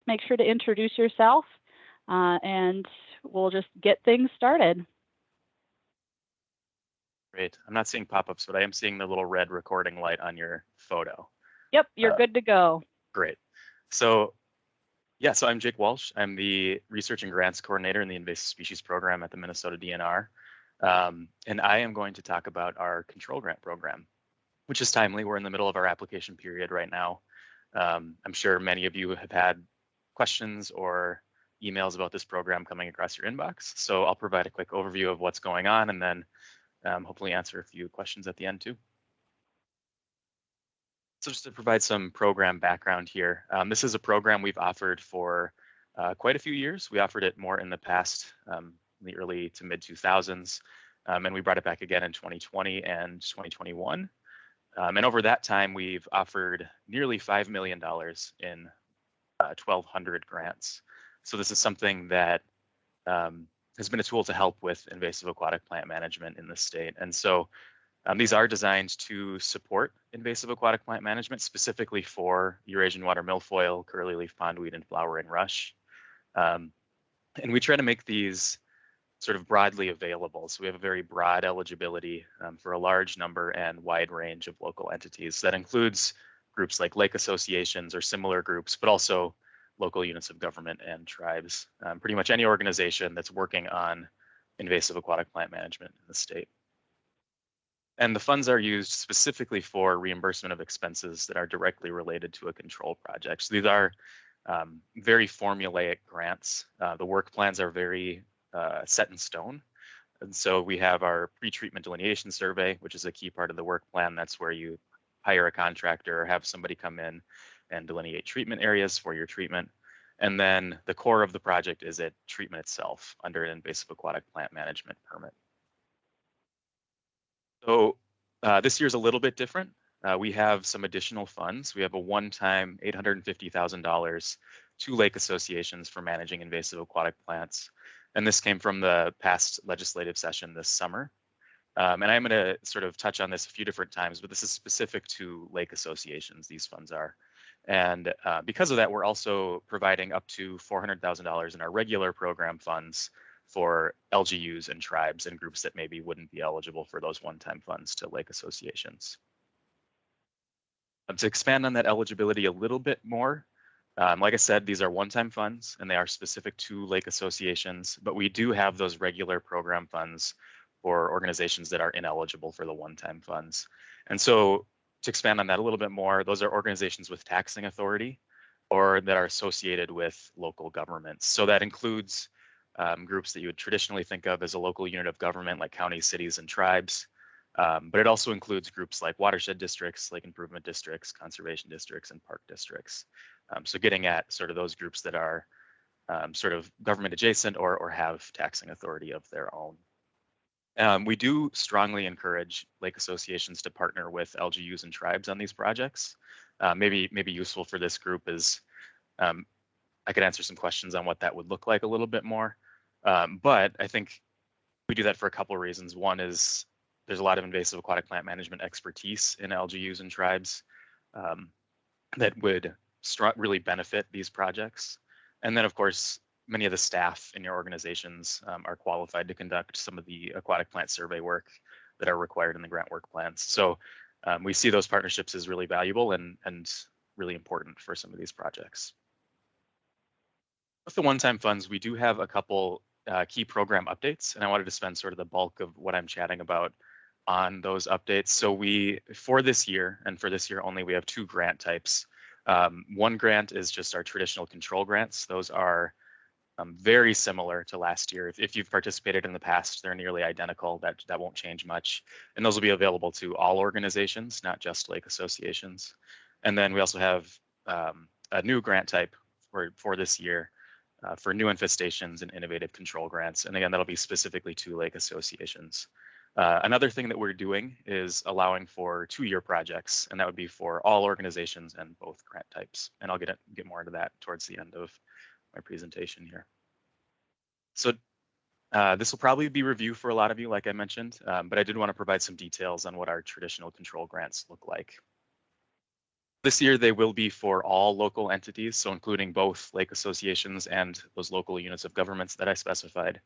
make sure to introduce yourself, and we'll just get things started. Great. I'm not seeing pop-ups, but I am seeing the little red recording light on your photo. Yep, you're good to go. Great. So yeah, so I'm Jake Walsh. I'm the Research and Grants Coordinator in the Invasive Species Program at the Minnesota DNR. And I am going to talk about our control grant program, which is timely. We're in the middle of our application period right now. I'm sure many of you have had questions or emails about this program coming across your inbox. So I'll provide a quick overview of what's going on and then hopefully answer a few questions at the end too. So just to provide some program background here, this is a program we've offered for quite a few years. We offered it more in the past, the early to mid 2000s, and we brought it back again in 2020 and 2021. And over that time, we've offered nearly $5 million in 1,200 grants. So this is something that has been a tool to help with invasive aquatic plant management in the state. And so these are designed to support invasive aquatic plant management, specifically for Eurasian water milfoil, curly leaf pondweed, and flowering rush. And we try to make these sort of broadly available. So we have a very broad eligibility for a large number and wide range of local entities. That includes groups like lake associations or similar groups, but also local units of government and tribes. Pretty much any organization that's working on invasive aquatic plant management in the state. And the funds are used specifically for reimbursement of expenses that are directly related to a control project. So these are very formulaic grants. The work plans are very set in stone. And so we have our pre-treatment delineation survey, which is a key part of the work plan. That's where you hire a contractor or have somebody come in and delineate treatment areas for your treatment. And then the core of the project is at treatment itself under an invasive aquatic plant management permit. So this year's a little bit different. We have some additional funds. We have a one-time $850,000 to lake associations for managing invasive aquatic plants. And this came from the past legislative session this summer. And I'm going to sort of touch on this a few different times, but this is specific to lake associations, these funds are. And because of that, we're also providing up to $400,000 in our regular program funds for LGUs and tribes and groups that maybe wouldn't be eligible for those one-time funds to lake associations. To expand on that eligibility a little bit more, like I said, these are one-time funds and they are specific to lake associations, but we do have those regular program funds for organizations that are ineligible for the one-time funds. And so to expand on that a little bit more, those are organizations with taxing authority or that are associated with local governments. So that includes groups that you would traditionally think of as a local unit of government like counties, cities, and tribes. But it also includes groups like watershed districts, lake improvement districts, conservation districts, and park districts. So getting at sort of those groups that are sort of government adjacent or have taxing authority of their own. We do strongly encourage lake associations to partner with LGUs and tribes on these projects. Maybe useful for this group is I could answer some questions on what that would look like a little bit more. But I think we do that for a couple of reasons. One is there's a lot of invasive aquatic plant management expertise in LGUs and tribes that would really benefit these projects. And then, of course, many of the staff in your organizations are qualified to conduct some of the aquatic plant survey work that are required in the grant work plans. So we see those partnerships as really valuable and really important for some of these projects. With the one-time funds, we do have a couple key program updates, and I wanted to spend sort of the bulk of what I'm chatting about on those updates. So for this year, and for this year only, we have two grant types. One grant is just our traditional control grants. Those are very similar to last year. If you've participated in the past, they're nearly identical. That won't change much. And those will be available to all organizations, not just lake associations. And then we also have a new grant type for this year for new infestations and innovative control grants. And again, that'll be specifically to lake associations. Another thing that we're doing is allowing for 2-year projects, and that would be for all organizations and both grant types. And I'll get more into that towards the end of my presentation here. So this will probably be review for a lot of you, like I mentioned, but I did want to provide some details on what our traditional control grants look like. This year, they will be for all local entities, so including both lake associations and those local units of governments that I specified.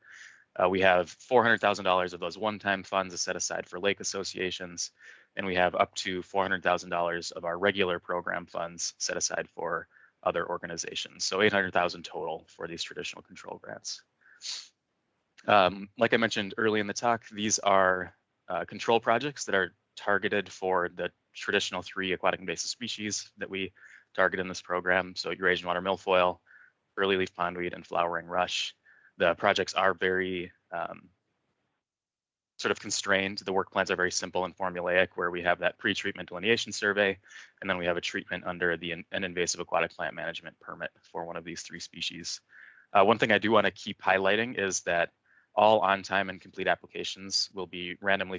We have $400,000 of those one-time funds set aside for lake associations, and we have up to $400,000 of our regular program funds set aside for other organizations. So $800,000 total for these traditional control grants. Like I mentioned early in the talk, these are control projects that are targeted for the traditional 3 aquatic invasive species that we target in this program. So Eurasian water milfoil, early leaf pondweed, and flowering rush. The projects are very sort of constrained. The work plans are very simple and formulaic, where we have that pre-treatment delineation survey, and then we have a treatment under an invasive aquatic plant management permit for one of these 3 species. One thing I do want to keep highlighting is that all on-time and complete applications will be randomly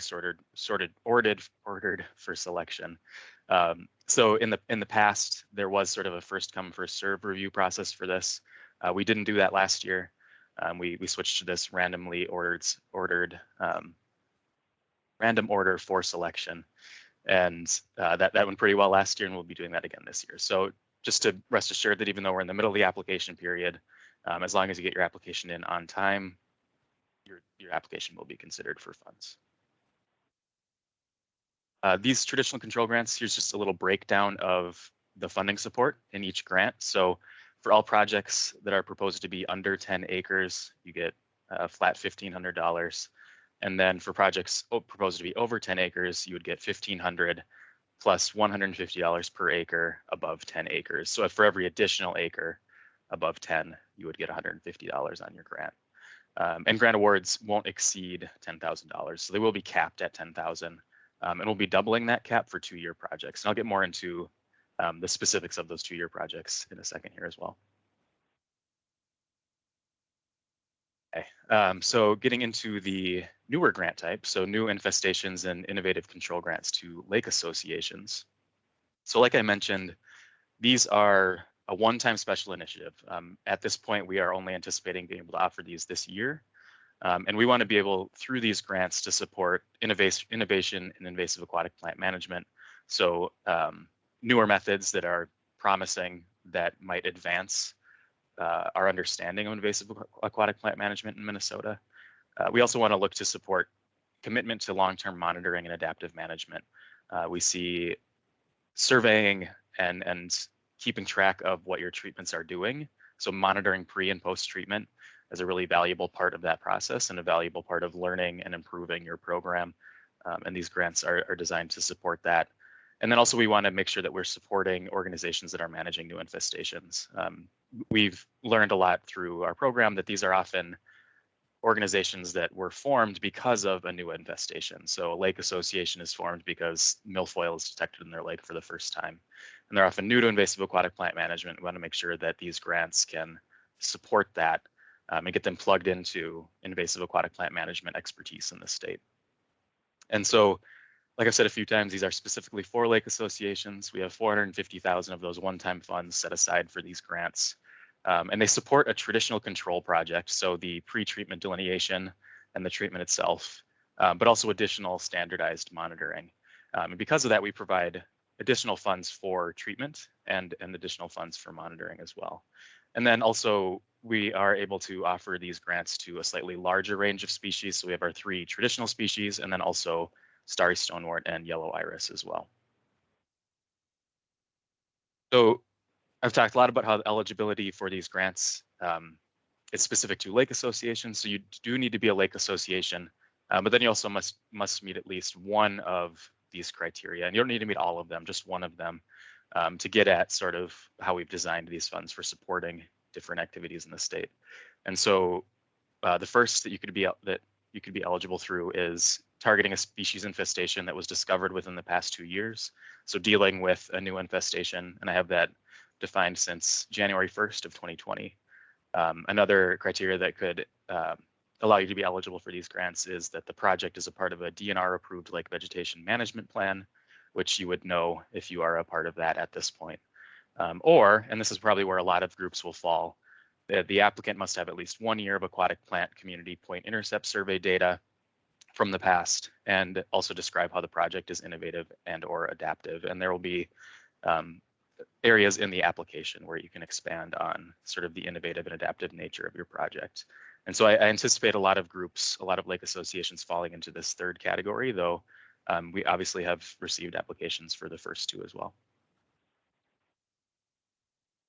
ordered for selection. So in the past, there was sort of a first come first serve review process for this. We didn't do that last year. We switched to this randomly ordered random order for selection, and that went pretty well last year, and we'll be doing that again this year. So just to rest assured that even though we're in the middle of the application period, as long as you get your application in on time, your application will be considered for funds. These traditional control grants, here's just a little breakdown of the funding support in each grant. So for all projects that are proposed to be under 10 acres, you get a flat $1,500. And then for projects proposed to be over 10 acres, you would get $1,500 plus $150 per acre above 10 acres. So if for every additional acre above 10, you would get $150 on your grant. And grant awards won't exceed $10,000. So they will be capped at $10,000. And we'll be doubling that cap for 2-year projects. And I'll get more into the specifics of those 2-year projects in a second here as well. Okay, so getting into the newer grant type, so new infestations and innovative control grants to lake associations. So like I mentioned, these are a one-time special initiative. At this point, we are only anticipating being able to offer these this year. And we want to be able, through these grants, to support innovation in invasive aquatic plant management. So newer methods that are promising that might advance our understanding of invasive aquatic plant management in Minnesota. We also want to look to support commitment to long-term monitoring and adaptive management. We see surveying and keeping track of what your treatments are doing. So monitoring pre and post treatment is a really valuable part of that process and a valuable part of learning and improving your program. And these grants are designed to support that. And then also we want to make sure that we're supporting organizations that are managing new infestations. We've learned a lot through our program that these are often organizations that were formed because of a new infestation. So a lake association is formed because milfoil is detected in their lake for the first time. And they're often new to invasive aquatic plant management. We want to make sure that these grants can support that and get them plugged into invasive aquatic plant management expertise in the state. And so, like I've said a few times, these are specifically for lake associations. We have $450,000 of those one-time funds set aside for these grants. And they support a traditional control project, so the pre-treatment delineation and the treatment itself, but also additional standardized monitoring. And because of that, we provide additional funds for treatment and additional funds for monitoring as well. And then also, we are able to offer these grants to a slightly larger range of species. So we have our 3 traditional species, and then also starry stonewort and yellow iris as well. So I've talked a lot about how the eligibility for these grants is specific to lake associations. So you do need to be a lake association, but then you also must meet at least one of these criteria. And you don't need to meet all of them, just one of them, to get at sort of how we've designed these funds for supporting different activities in the state. And so the first that you could be eligible through is targeting a species infestation that was discovered within the past 2 years. So dealing with a new infestation, and I have that defined since January 1st of 2020. Another criteria that could allow you to be eligible for these grants is that the project is a part of a DNR approved lake vegetation management plan, which you would know if you are a part of that at this point. Or, and this is probably where a lot of groups will fall, the applicant must have at least 1 year of aquatic plant community point intercept survey data from the past, and also describe how the project is innovative and or adaptive. And there will be areas in the application where you can expand on sort of the innovative and adaptive nature of your project. And so I anticipate a lot of groups, a lot of lake associations falling into this third category, though we obviously have received applications for the first two as well.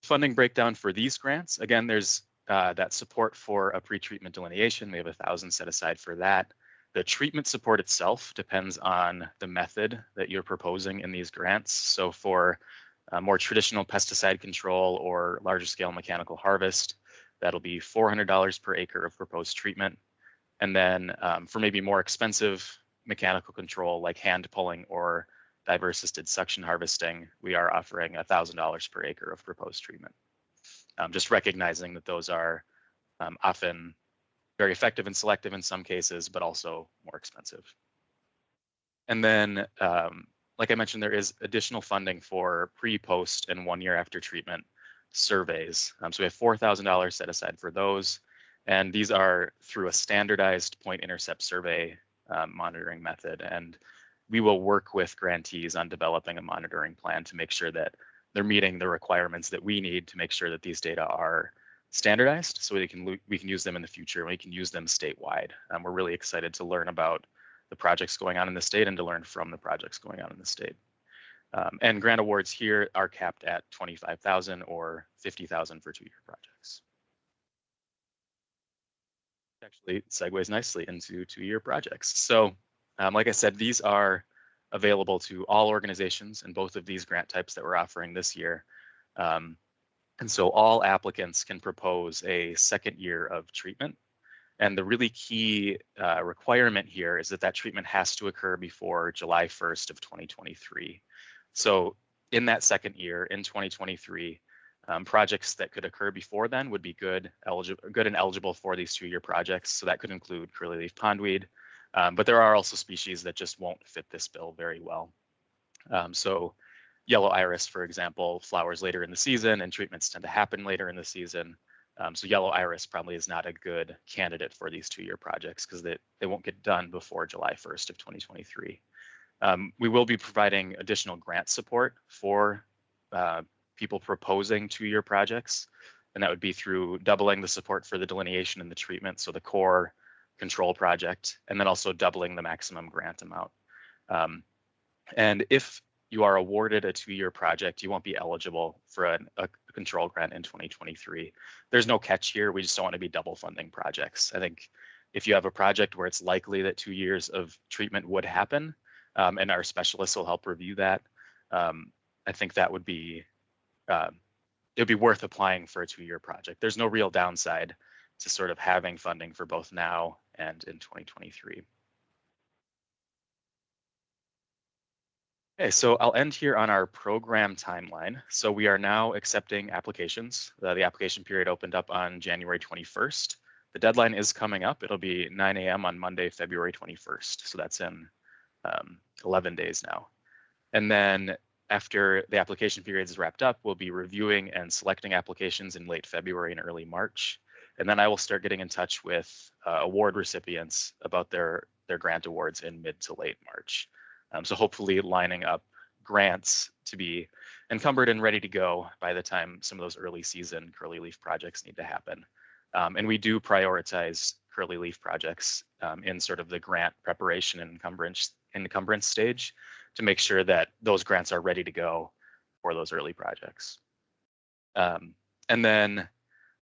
Funding breakdown for these grants, again, there's that support for a pretreatment delineation. We have 1,000 set aside for that. The treatment support itself depends on the method that you're proposing in these grants. So for more traditional pesticide control or larger scale mechanical harvest, that'll be $400 per acre of proposed treatment. And then for maybe more expensive mechanical control like hand pulling or diver assisted suction harvesting, we are offering $1,000 per acre of proposed treatment. Just recognizing that those are often very effective and selective in some cases, but also more expensive. And then, like I mentioned, there is additional funding for pre, post, and 1 year after treatment surveys. So we have $4,000 set aside for those. And these are through a standardized point intercept survey monitoring method. And we will work with grantees on developing a monitoring plan to make sure that they're meeting the requirements that we need to make sure that these data are standardized so we can use them in the future and we can use them statewide. We're really excited to learn about the projects going on in the state and to learn from the projects going on in the state. And grant awards here are capped at $25,000 or $50,000 for 2-year projects. Actually segues nicely into 2-year projects. So like I said, these are available to all organizations in both of these grant types that we're offering this year. And so all applicants can propose a second year of treatment. And the really key requirement here is that that treatment has to occur before July 1st of 2023. So in that second year, in 2023, projects that could occur before then would be good and eligible for these 2-year projects. So that could include curly-leaf pondweed, but there are also species that just won't fit this bill very well. So yellow iris, for example, flowers later in the season and treatments tend to happen later in the season. So yellow iris probably is not a good candidate for these 2-year projects because they won't get done before July 1st of 2023. We will be providing additional grant support for people proposing 2-year projects, and that would be through doubling the support for the delineation and the treatment, so the core control project, and then also doubling the maximum grant amount. And if you are awarded a 2-year project, you won't be eligible for a control grant in 2023. There's no catch here. We just don't want to be double funding projects. I think if you have a project where it's likely that 2 years of treatment would happen, and our specialists will help review that, I think that would be, it'd be worth applying for a 2-year project. There's no real downside to sort of having funding for both now and in 2023. Okay, so I'll end here on our program timeline. So we are now accepting applications. The application period opened up on January 21st. The deadline is coming up. It'll be 9 a.m. on Monday, February 21st. So that's in 11 days now. And then after the application period is wrapped up, we'll be reviewing and selecting applications in late February and early March. And then I will start getting in touch with award recipients about their grant awards in mid to late March. So hopefully lining up grants to be encumbered and ready to go by the time some of those early season curly leaf projects need to happen. And we do prioritize curly leaf projects in sort of the grant preparation and encumbrance stage to make sure that those grants are ready to go for those early projects. And then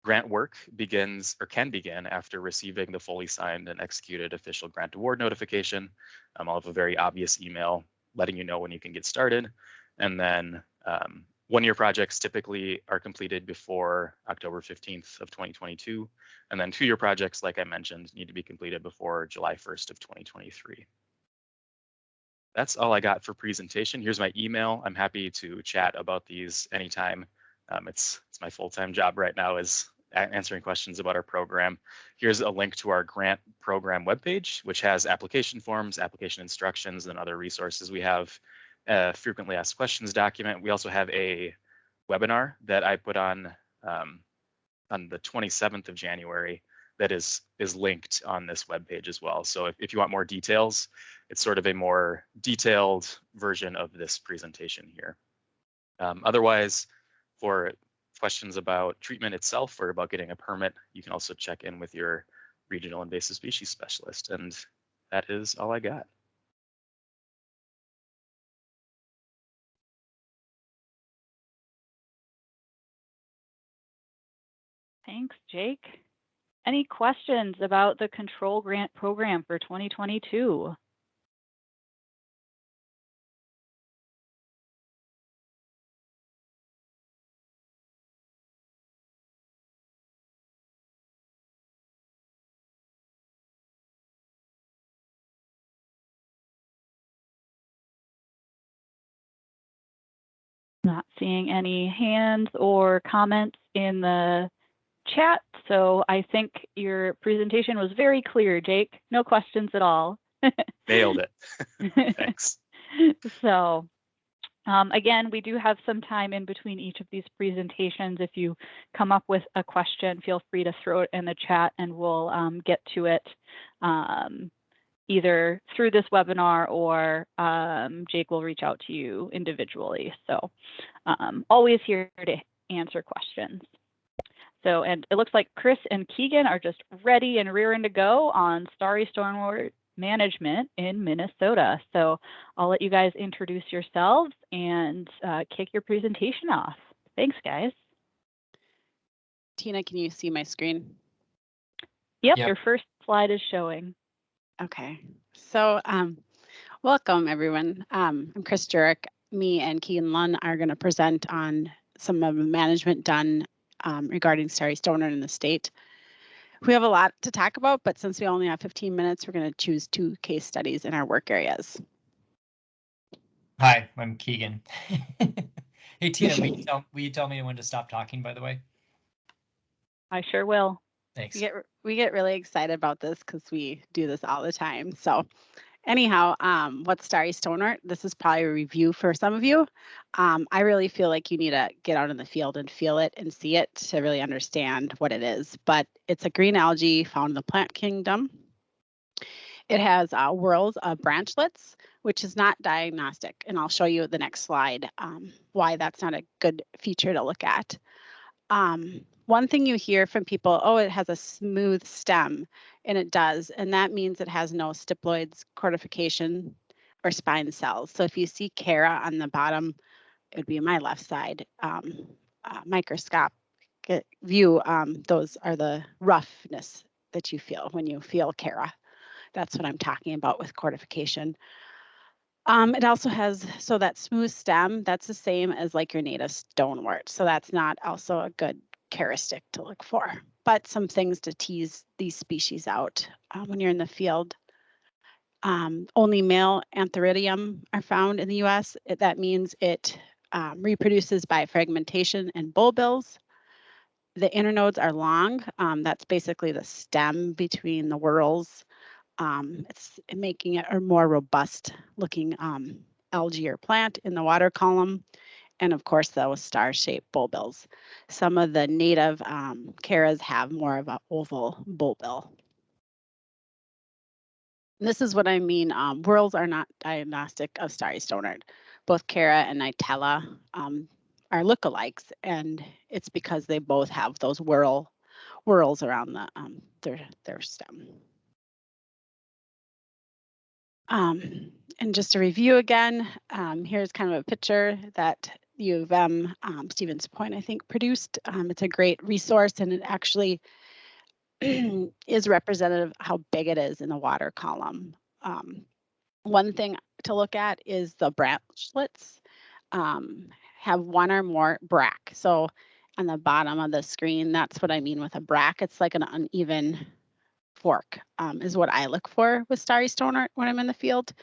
grant work begins or can begin after receiving the fully signed and executed official grant award notification. I'll have a very obvious email letting you know when you can get started. And then 1-year projects typically are completed before October 15th of 2022. And then 2-year projects, like I mentioned, need to be completed before July 1st of 2023. That's all I got for presentation. Here's my email. I'm happy to chat about these anytime. It's my full-time job right now is answering questions about our program. Here's a link to our grant program webpage, which has application forms, application instructions, and other resources. We have a frequently asked questions document. We also have a webinar that I put on the 27th of January that is linked on this webpage as well. So if you want more details, it's sort of a more detailed version of this presentation here. Otherwise, For questions about treatment itself or about getting a permit, you can also check in with your regional invasive species specialist. And that is all I got. Thanks, Jake. Any questions about the control grant program for 2022? Not seeing any hands or comments in the chat, so I think your presentation was very clear, Jake. No questions at all. Nailed it. Thanks. So again, we do have some time in between each of these presentations. If you come up with a question, feel free to throw it in the chat and we'll get to it either through this webinar or Jake will reach out to you individually. So always here to answer questions. So, and it looks like Chris and Keegan are just ready and rearing to go on starry stormwater management in Minnesota. So I'll let you guys introduce yourselves and kick your presentation off. Thanks, guys. Tina, can you see my screen? Yep. Your first slide is showing. Okay, so welcome everyone. I'm Chris Jurek. Me and Keegan Lunn are going to present on some of the management done regarding starry stormwater in the state. We have a lot to talk about, but since we only have 15 minutes, we're going to choose 2 case studies in our work areas. Hi, I'm Keegan. Hey Tina, will you tell me when to stop talking, by the way? I sure will. Thanks. We get really excited about this because we do this all the time. So anyhow, what's starry stormwater? This is probably a review for some of you. I really feel like you need to get out in the field and feel it and see it to really understand what it is. But it's a green algae found in the plant kingdom. It has whorls of branchlets, which is not diagnostic. And I'll show you the next slide why that's not a good feature to look at. One thing you hear from people, oh, it has a smooth stem, and it does, and that means it has no stiploids, cortification, or spine cells. So if you see Cara on the bottom, it would be my left side microscopic view. Those are the roughness that you feel when you feel Cara. That's what I'm talking about with cortification. It also has, so that smooth stem, that's the same as like your native stonewort. So that's not also a good characteristic to look for, but some things to tease these species out when you're in the field. Only male Antheridium are found in the US. That means it reproduces by fragmentation and bulbils. The internodes are long. That's basically the stem between the whorls. It's making it a more robust looking algae or plant in the water column. And of course, those star-shaped bulbils. Some of the native Caras have more of an oval bulbil. This is what I mean. Whorls are not diagnostic of starry stormwater. Both Cara and Nitella are lookalikes, and it's because they both have those whorls around the their stem. And just to review again, here's kind of a picture that U of M Stevens Point, I think, produced. It's a great resource, and it actually is representative of how big it is in the water column. One thing to look at is the branchlets have one or more bract. So on the bottom of the screen, that's what I mean with a bract. It's like an uneven fork is what I look for with starry stormwater when I'm in the field.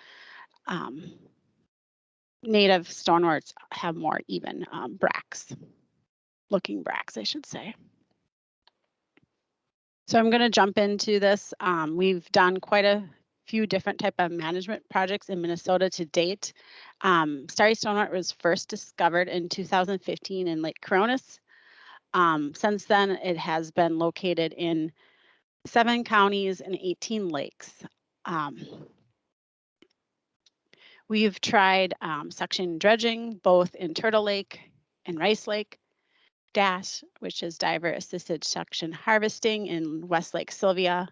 Native stoneworts have more even bracts, looking bracts, I should say. So I'm going to jump into this. We've done quite a few different type of management projects in Minnesota to date. Starry stormwater was first discovered in 2015 in Lake Coronis. Since then, it has been located in 7 counties and 18 lakes. We've tried suction dredging both in Turtle Lake and Rice Lake. DASH, which is diver assisted suction harvesting in Westlake Sylvia.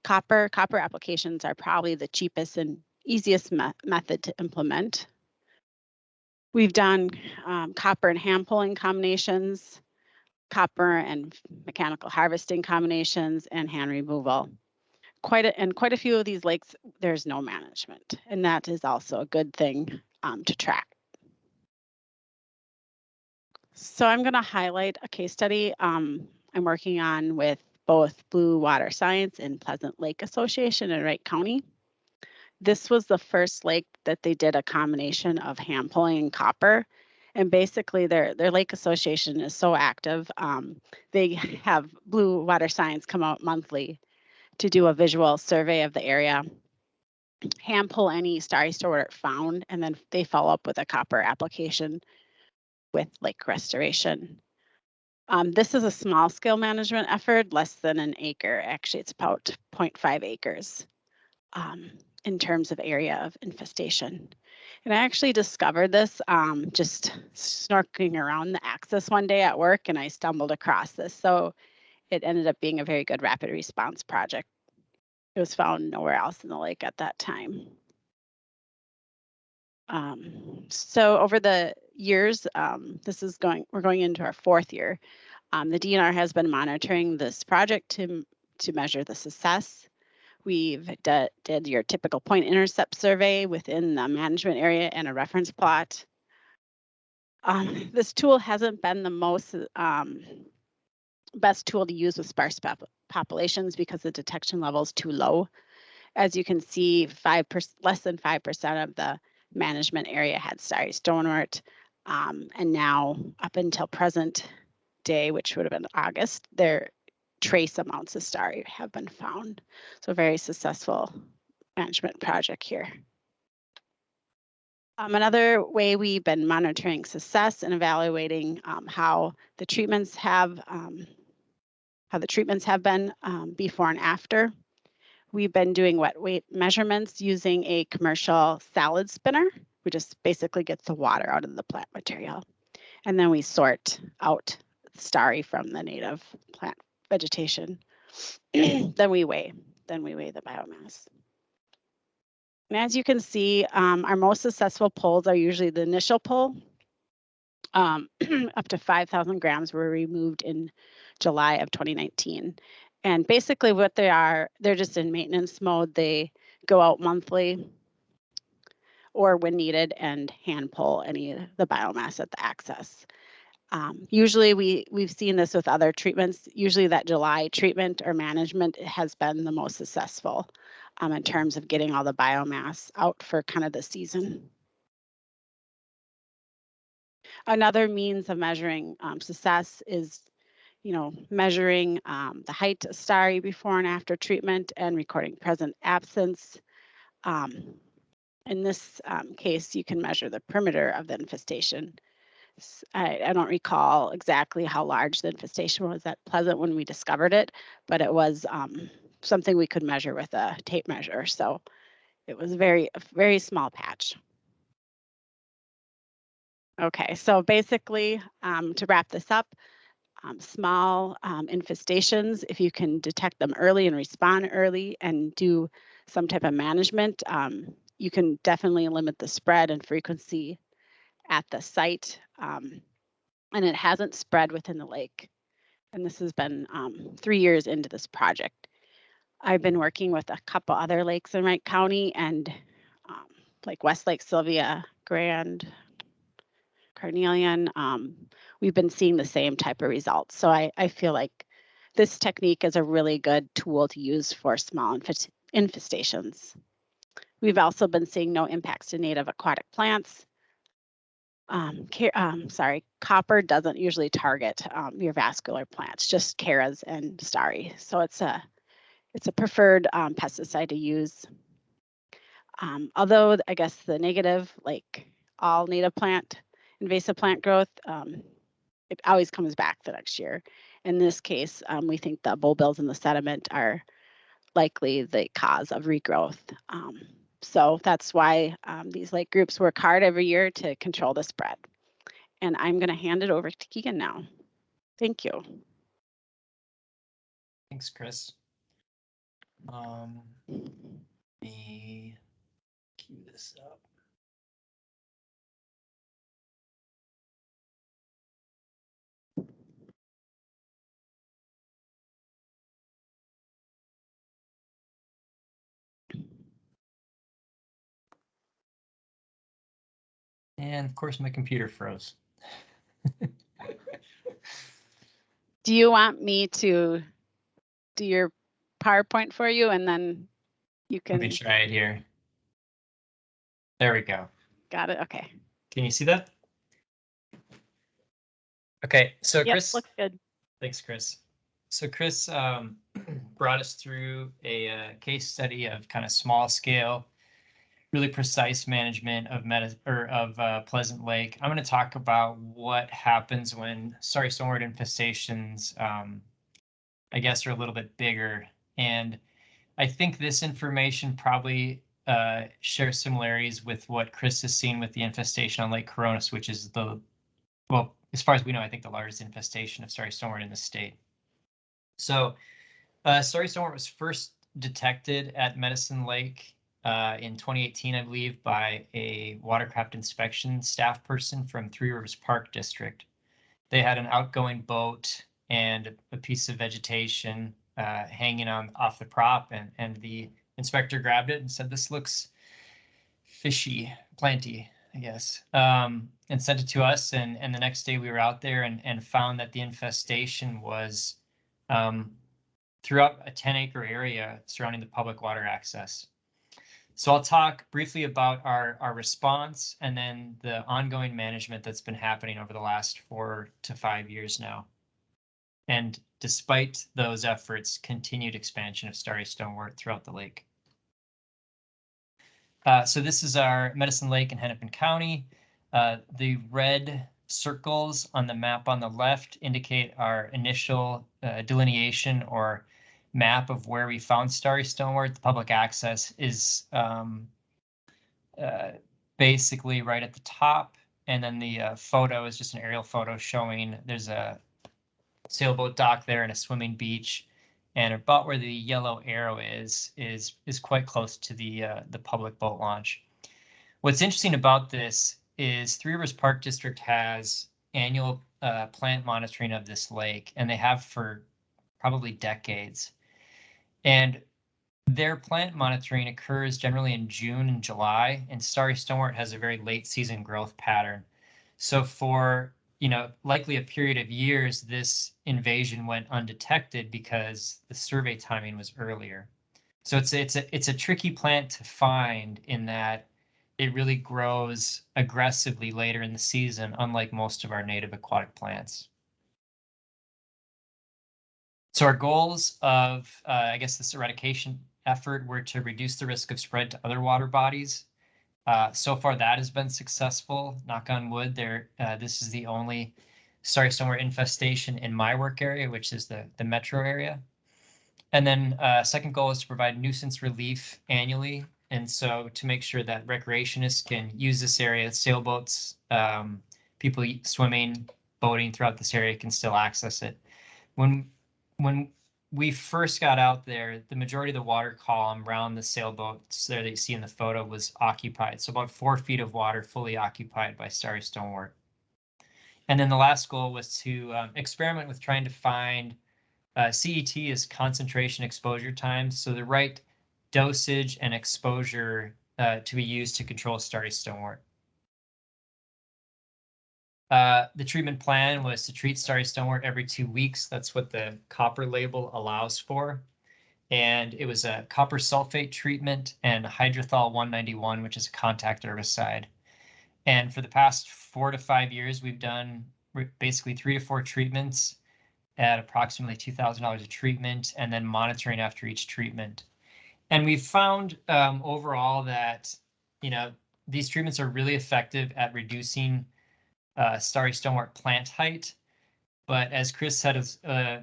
Copper applications are probably the cheapest and easiest method to implement. We've done copper and hand pulling combinations, copper and mechanical harvesting combinations, and hand removal. Quite a few of these lakes, there's no management, and that is also a good thing to track. So I'm going to highlight a case study I'm working on with both Blue Water Science and Pleasant Lake Association in Wright County. This was the first lake that they did a combination of hand pulling and copper. And basically their lake association is so active. They have Blue Water Science come out monthly to do a visual survey of the area, hand pull any starry store found, and then they follow up with a copper application with lake restoration. This is a small scale management effort, less than an acre. Actually, it's about 0.5 acres in terms of area of infestation. And I actually discovered this just snorkeling around the axis one day at work, and I stumbled across this. So it ended up being a very good rapid response project. It was found nowhere else in the lake at that time. So over the years, we're going into our 4th year. The DNR has been monitoring this project to measure the success. We've did your typical point intercept survey within the management area and a reference plot. This tool hasn't been the most best tool to use with sparse populations because the detection level is too low. As you can see, less than 5% of the management area had starry stonewort, and now up until present day, which would have been August, their trace amounts of starry have been found. So a very successful management project here. Another way we've been monitoring success and evaluating how the treatments have been before and after. We've been doing wet weight measurements using a commercial salad spinner. We just basically get the water out of the plant material. And then we sort out starry from the native plant vegetation. Then we weigh the biomass. And as you can see, our most successful pulls are usually the initial pull. Up to 5,000 grams were removed in July of 2019. And basically what they are, they're just in maintenance mode. They go out monthly or when needed and hand pull any of the biomass at the access. Usually we've seen this with other treatments. Usually that July treatment or management has been the most successful in terms of getting all the biomass out for kind of the season. Another means of measuring success is, measuring the height of starry before and after treatment and recording present absence. In this case, you can measure the perimeter of the infestation. I don't recall exactly how large the infestation was at Pleasant when we discovered it, but it was something we could measure with a tape measure. So it was a very small patch. Okay, so basically, to wrap this up, small infestations, if you can detect them early and respond early and do some type of management, you can definitely limit the spread and frequency at the site. And it hasn't spread within the lake. And this has been 3 years into this project. I've been working with a couple other lakes in Wright County and like Westlake, Sylvia, Grand, Carnelian. We've been seeing the same type of results. So I feel like this technique is a really good tool to use for small infestations. We've also been seeing no impacts to native aquatic plants. Copper doesn't usually target your vascular plants, just Caras and starry. So it's a preferred pesticide to use. Although I guess the negative, like all native plant, invasive plant growth, it always comes back the next year. In this case, we think the bulbils in the sediment are likely the cause of regrowth. So that's why these lake groups work hard every year to control the spread. And I'm going to hand it over to Keegan now. Thank you. Thanks, Chris. Let me cue this up. And of course, my computer froze. Do you want me to do your PowerPoint for you and then you Let me can, try it here. There we go. got it? Okay. Can you see that? Okay, so Yep, Chris, looks good. thanks, Chris. So Chris brought us through a case study of kind of small scale, really precise management of Pleasant Lake. I'm going to talk about what happens when starry stonewort infestations, I guess, are a little bit bigger. And I think this information probably shares similarities with what Chris has seen with the infestation on Lake Coronis, which is well, as far as we know, I think the largest infestation of starry stonewort in the state. So starry stonewort was first detected at Medicine Lake in 2018, I believe, by a watercraft inspection staff person from Three Rivers Park District. They had an outgoing boat and a piece of vegetation hanging off the prop, and the inspector grabbed it and said, "This looks fishy, planty, I guess," and sent it to us. And the next day we were out there and found that the infestation was throughout a 10-acre area surrounding the public water access. So I'll talk briefly about our response and then the ongoing management that's been happening over the last 4 to 5 years now. And despite those efforts, continued expansion of starry stonewort throughout the lake. So this is our Medicine Lake in Hennepin County. The red circles on the map on the left indicate our initial delineation or map of where we found starry stonewort. The public access is basically right at the top, and then the photo is just an aerial photo showing there's a sailboat dock there and a swimming beach, and about where the yellow arrow is quite close to the public boat launch. What's interesting about this is Three Rivers Park District has annual plant monitoring of this lake, and they have for probably decades. And their plant monitoring occurs generally in June and July, and starry stonewort has a very late season growth pattern. So for likely a period of years, this invasion went undetected because the survey timing was earlier. So it's a tricky plant to find in that it really grows aggressively later in the season, unlike most of our native aquatic plants. So our goals of, I guess, this eradication effort were to reduce the risk of spread to other water bodies. So far, that has been successful. Knock on wood. This is the only starry stonewort infestation in my work area, which is the metro area. And then second goal is to provide nuisance relief annually. And so to make sure that recreationists can use this area, sailboats, people swimming, boating throughout this area can still access it. When we first got out there, the majority of the water column around the sailboats there that you see in the photo was occupied. So about 4 feet of water fully occupied by starry stonewort. And then the last goal was to experiment with trying to find CET is concentration exposure time. So the right dosage and exposure to be used to control starry stonewort. The treatment plan was to treat starry stonewort every 2 weeks. That's what the copper label allows for. And it was a copper sulfate treatment and hydrothol 191, which is a contact herbicide. And for the past 4 to 5 years, we've done basically 3 to 4 treatments at approximately $2,000 a treatment, and then monitoring after each treatment. And we've found overall that these treatments are really effective at reducing starry stonewort plant height, but as Chris had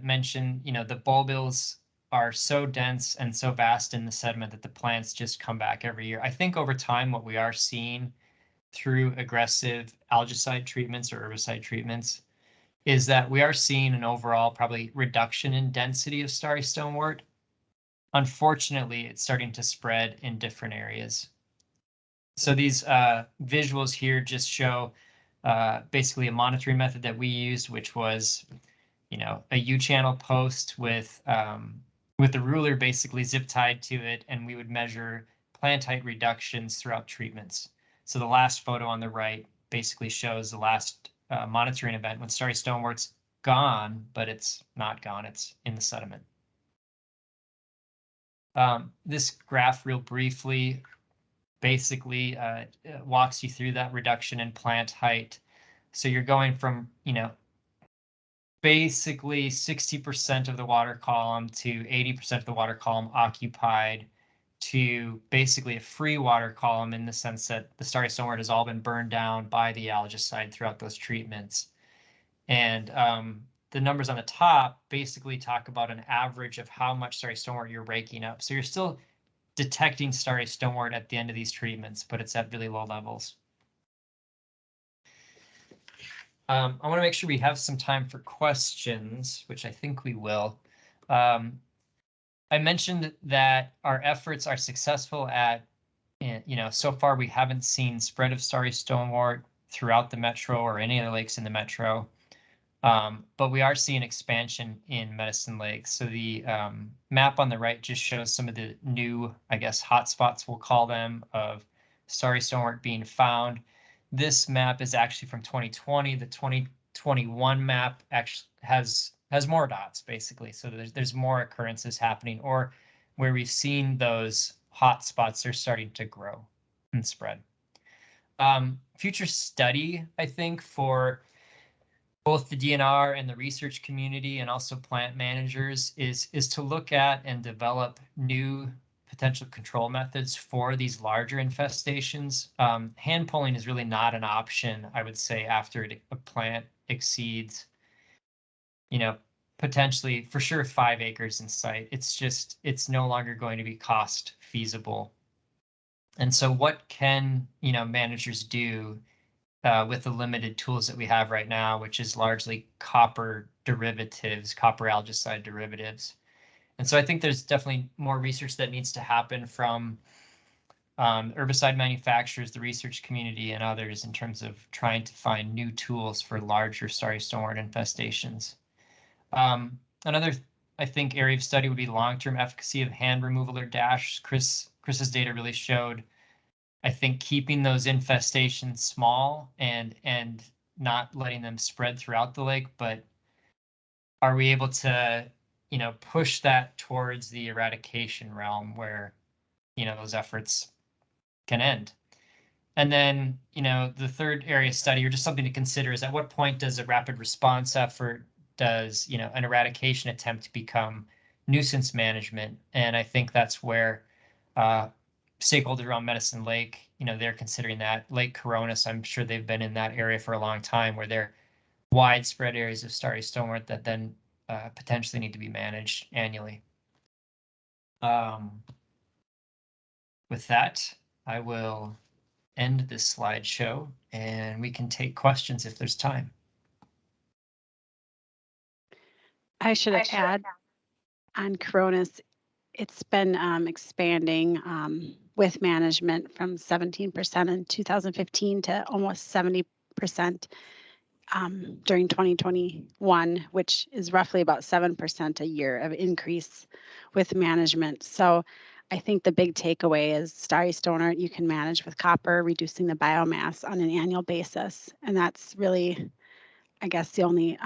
mentioned, the bulbils are so dense and so vast in the sediment that the plants just come back every year. I think over time, what we are seeing through aggressive algicide treatments or herbicide treatments is that we are seeing an overall probably reduction in density of starry stonewort. Unfortunately, it's starting to spread in different areas. So these visuals here just show basically a monitoring method that we used, which was, a U-channel post with the ruler basically zip tied to it, and we would measure plant height reductions throughout treatments. So the last photo on the right basically shows the last monitoring event when starry stonewort's gone, but it's not gone, it's in the sediment. This graph real briefly basically walks you through that reduction in plant height. So you're going from, basically 60% of the water column to 80% of the water column occupied to basically a free water column, in the sense that the starry stonewort has all been burned down by the algicide throughout those treatments. And the numbers on the top basically talk about an average of how much starry stonewort you're raking up. So you're still detecting starry stonewort at the end of these treatments, but it's at really low levels. I want to make sure we have some time for questions, which I think we will. I mentioned that our efforts are successful at, so far we haven't seen spread of starry stonewort throughout the metro or any other lakes in the metro. But we are seeing expansion in Medicine Lake. So the map on the right just shows some of the new, I guess, hotspots, we'll call them, of starry stonewort being found. This map is actually from 2020. The 2021 map actually has more dots, basically. So there's more occurrences happening, or where we've seen those hotspots are starting to grow and spread. Future study, I think, for both the DNR and the research community, and also plant managers, is to look at and develop new potential control methods for these larger infestations. Hand pulling is really not an option, I would say, after a plant exceeds, potentially for sure 5 acres in site. It's no longer going to be cost feasible. And so what can, managers do with the limited tools that we have right now, which is largely copper derivatives, copper algicide derivatives? And so I think there's definitely more research that needs to happen from herbicide manufacturers, the research community, and others, in terms of trying to find new tools for larger starry stonewort infestations. Another, I think, area of study would be long-term efficacy of hand removal or dash. Chris's data really showed, I think, keeping those infestations small and not letting them spread throughout the lake, but are we able to, push that towards the eradication realm where, those efforts can end? And then, the third area of study, or just something to consider, is at what point does a rapid response effort, does, an eradication attempt become nuisance management? And I think that's where stakeholders around Medicine Lake, they're considering that. Lake Coronis, I'm sure they've been in that area for a long time, where they're widespread areas of starry stonewort that then potentially need to be managed annually. With that, I will end this slideshow, and we can take questions if there's time. I should add on Coronis, it's been expanding with management from 17% in 2015 to almost 70% during 2021, which is roughly about 7% a year of increase with management. So I think the big takeaway is starry stonewort you can manage with copper, reducing the biomass on an annual basis. And that's really, I guess, the only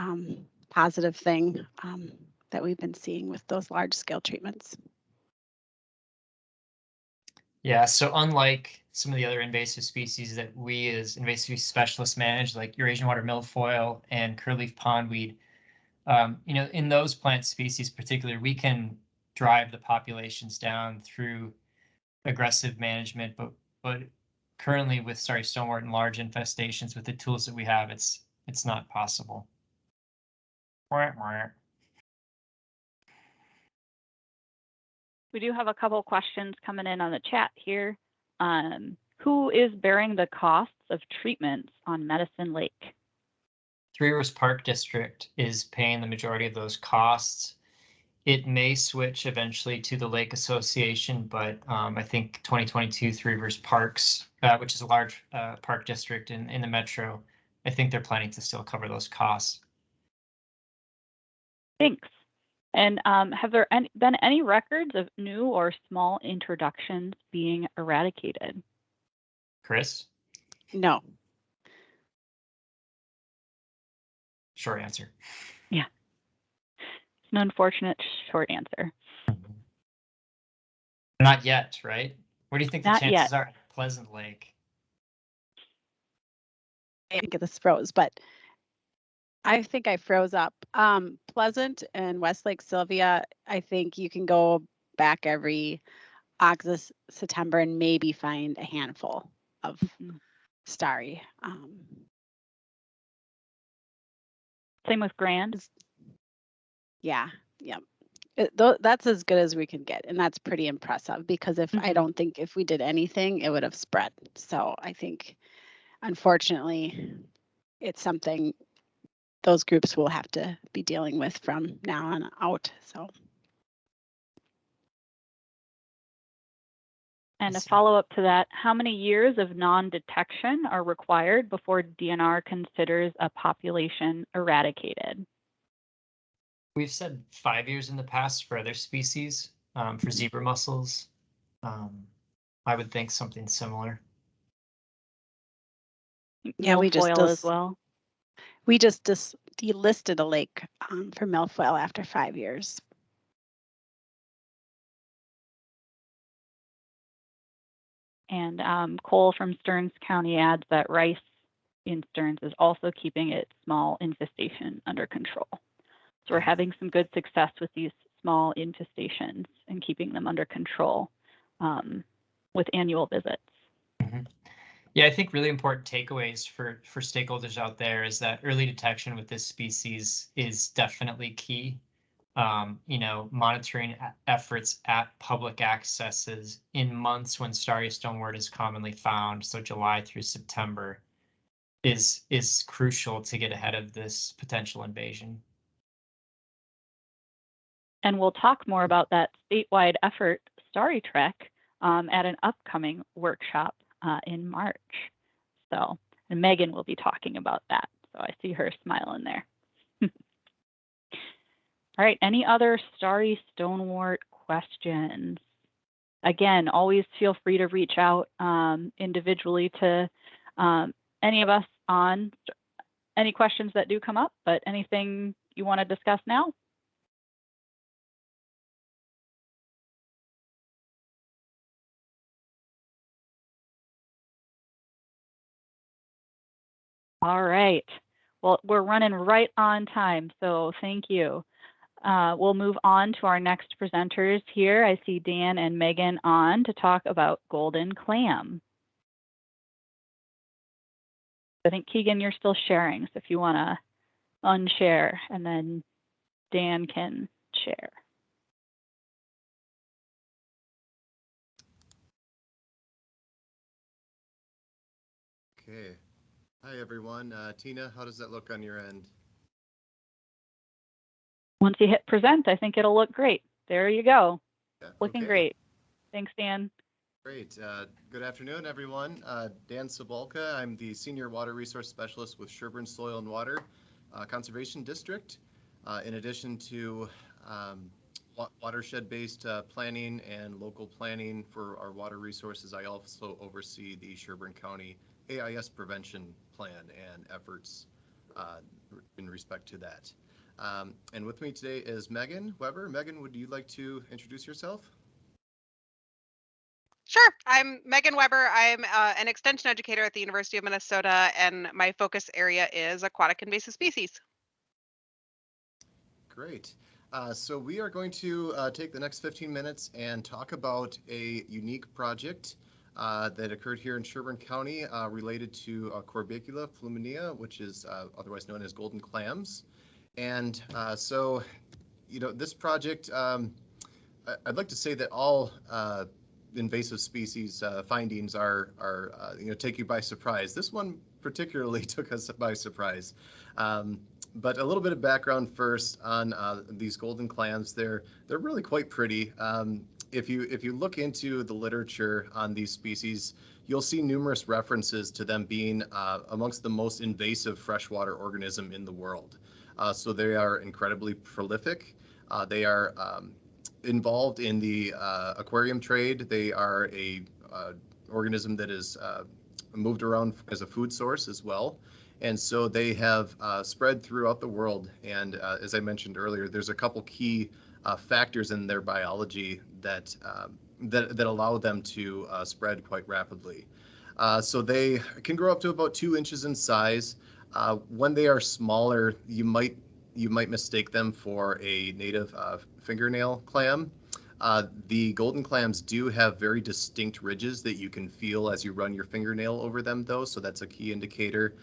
positive thing that we've been seeing with those large scale treatments. Yeah, so unlike some of the other invasive species that we as invasive specialists manage, like Eurasian water milfoil and curleaf pondweed, in those plant species particularly, we can drive the populations down through aggressive management, but currently with starry stonewort and large infestations, with the tools that we have, it's not possible. We do have a couple questions coming in on the chat here. Who is bearing the costs of treatments on Medicine Lake? Three Rivers Park District is paying the majority of those costs. It may switch eventually to the Lake Association, but I think 2022 Three Rivers Parks, which is a large park district in the metro, I think they're planning to still cover those costs. Thanks. And have there been any records of new or small introductions being eradicated? Chris? No. Short answer. Yeah. It's an unfortunate short answer. Not yet, right? What do you think the Not chances yet. are at Pleasant Lake? I think this froze, but I think I froze up. Pleasant and Westlake Sylvia, I think you can go back every August, September, and maybe find a handful of starry. Same with Grand. Yeah. That's as good as we can get, and that's pretty impressive because I don't think if we did anything, it would have spread. So I think, unfortunately, it's something those groups will have to be dealing with from now on out. So. And a follow-up to that, how many years of non-detection are required before DNR considers a population eradicated? We've said 5 years in the past for other species. For zebra mussels, I would think something similar. Yeah, we just milfoil as well. We just delisted a lake for milfoil after 5 years. And Cole from Stearns County adds that rice in Stearns is also keeping its small infestation under control. So we're having some good success with these small infestations and keeping them under control with annual visits. Mm-hmm. Yeah, I think really important takeaways for stakeholders out there is that early detection with this species is definitely key. Monitoring efforts at public accesses in months when starry stonewort is commonly found, so July through September, is crucial to get ahead of this potential invasion. And we'll talk more about that statewide effort, Starry Trek, at an upcoming workshop in March. So, and Megan will be talking about that. So I see her smiling there. All right, any other starry stonewort questions? Again, always feel free to reach out individually to any of us on any questions that do come up, but anything you want to discuss now? All right. Well, we're running right on time, so thank you. We'll move on to our next presenters here. I see Dan and Megan on to talk about golden clam. I think, Keegan, you're still sharing, so if you want to unshare, and then Dan can share. Okay. Hi, everyone. Tina, how does that look on your end? Once you hit present, I think it'll look great. There you go. Yeah, Looking okay. great. Thanks, Dan. Great. Good afternoon, everyone. Dan Sabolka. I'm the Senior Water Resource Specialist with Sherburne Soil and Water Conservation District. In addition to watershed-based planning and local planning for our water resources, I also oversee the Sherburne County AIS prevention plan and efforts in respect to that. And with me today is Megan Weber. Megan, would you like to introduce yourself? Sure. I'm Megan Weber. I'm an extension educator at the University of Minnesota, and my focus area is aquatic invasive species. Great. So we are going to take the next 15 minutes and talk about a unique project that occurred here in Sherburne County related to Corbicula fluminea, which is otherwise known as golden clams. And so, this project, I'd like to say that all invasive species findings are take you by surprise. This one particularly took us by surprise. But a little bit of background first on these golden clams. They're really quite pretty. If you look into the literature on these species, you'll see numerous references to them being amongst the most invasive freshwater organism in the world. So they are incredibly prolific. They are involved in the aquarium trade. They are a organism that is moved around as a food source as well. And so they have spread throughout the world. And as I mentioned earlier, there's a couple key factors in their biology that allow them to spread quite rapidly. So they can grow up to about 2 inches in size. When they are smaller, you might mistake them for a native fingernail clam. The golden clams do have very distinct ridges that you can feel as you run your fingernail over them, though, so that's a key indicator.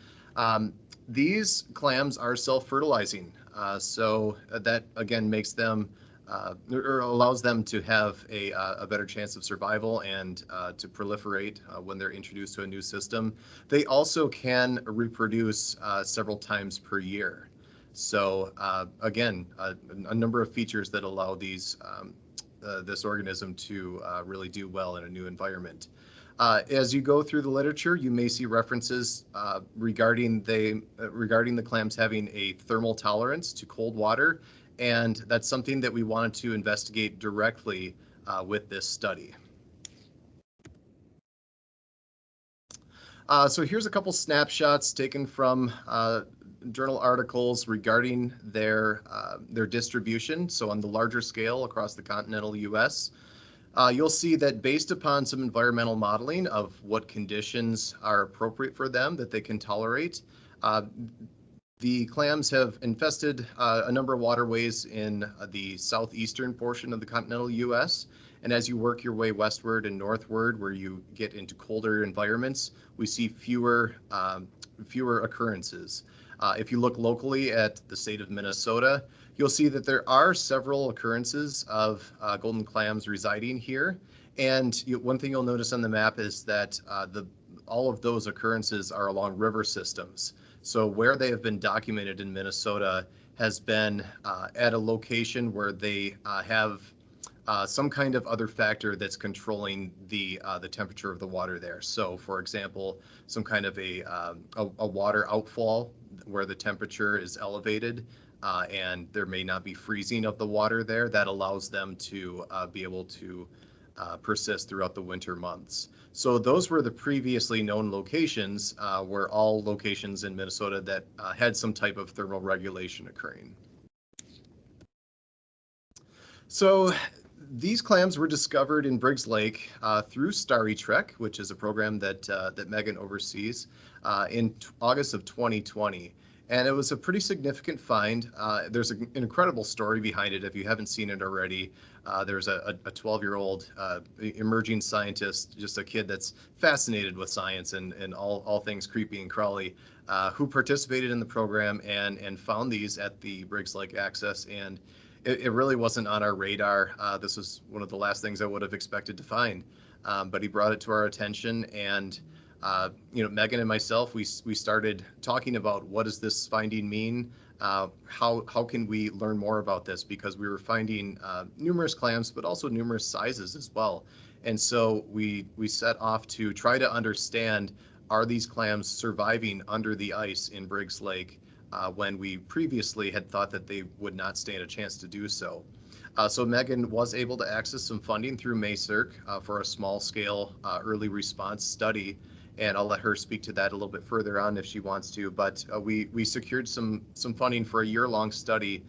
These clams are self-fertilizing, so that again makes them or allows them to have a better chance of survival and to proliferate when they're introduced to a new system. They also can reproduce several times per year. So again, a number of features that allow these this organism to really do well in a new environment. As you go through the literature, you may see references regarding the clams having a thermal tolerance to cold water, and that's something that we wanted to investigate directly with this study. So here's a couple snapshots taken from journal articles regarding their distribution. So on the larger scale across the continental U.S., you'll see that based upon some environmental modeling of what conditions are appropriate for them that they can tolerate, the clams have infested a number of waterways in the southeastern portion of the continental U.S. And as you work your way westward and northward, where you get into colder environments, we see fewer occurrences. If you look locally at the state of Minnesota, you'll see that there are several occurrences of golden clams residing here. And one thing you'll notice on the map is that all of those occurrences are along river systems. So where they have been documented in Minnesota has been at a location where they have some kind of other factor that's controlling the temperature of the water there. So, for example, some kind of a water outfall where the temperature is elevated and there may not be freezing of the water there. That allows them to be able to persist throughout the winter months. So those were the previously known locations, were all locations in Minnesota that had some type of thermal regulation occurring. So these clams were discovered in Briggs Lake through Starry Trek, which is a program that Megan oversees, in August of 2020. And it was a pretty significant find. There's an incredible story behind it if you haven't seen it already. There's a 12-year-old emerging scientist, just a kid that's fascinated with science and all things creepy and crawly, who participated in the program and found these at the Briggs Lake Access. And it really wasn't on our radar. This was one of the last things I would have expected to find, but he brought it to our attention, and Megan and myself, we started talking about what does this finding mean? How can we learn more about this? Because we were finding numerous clams, but also numerous sizes as well. And so we set off to try to understand, are these clams surviving under the ice in Briggs Lake when we previously had thought that they would not stand a chance to do so. So Megan was able to access some funding through MACERC for a small-scale early response study, and I'll let her speak to that a little bit further on if she wants to. But we secured some funding for a year-long study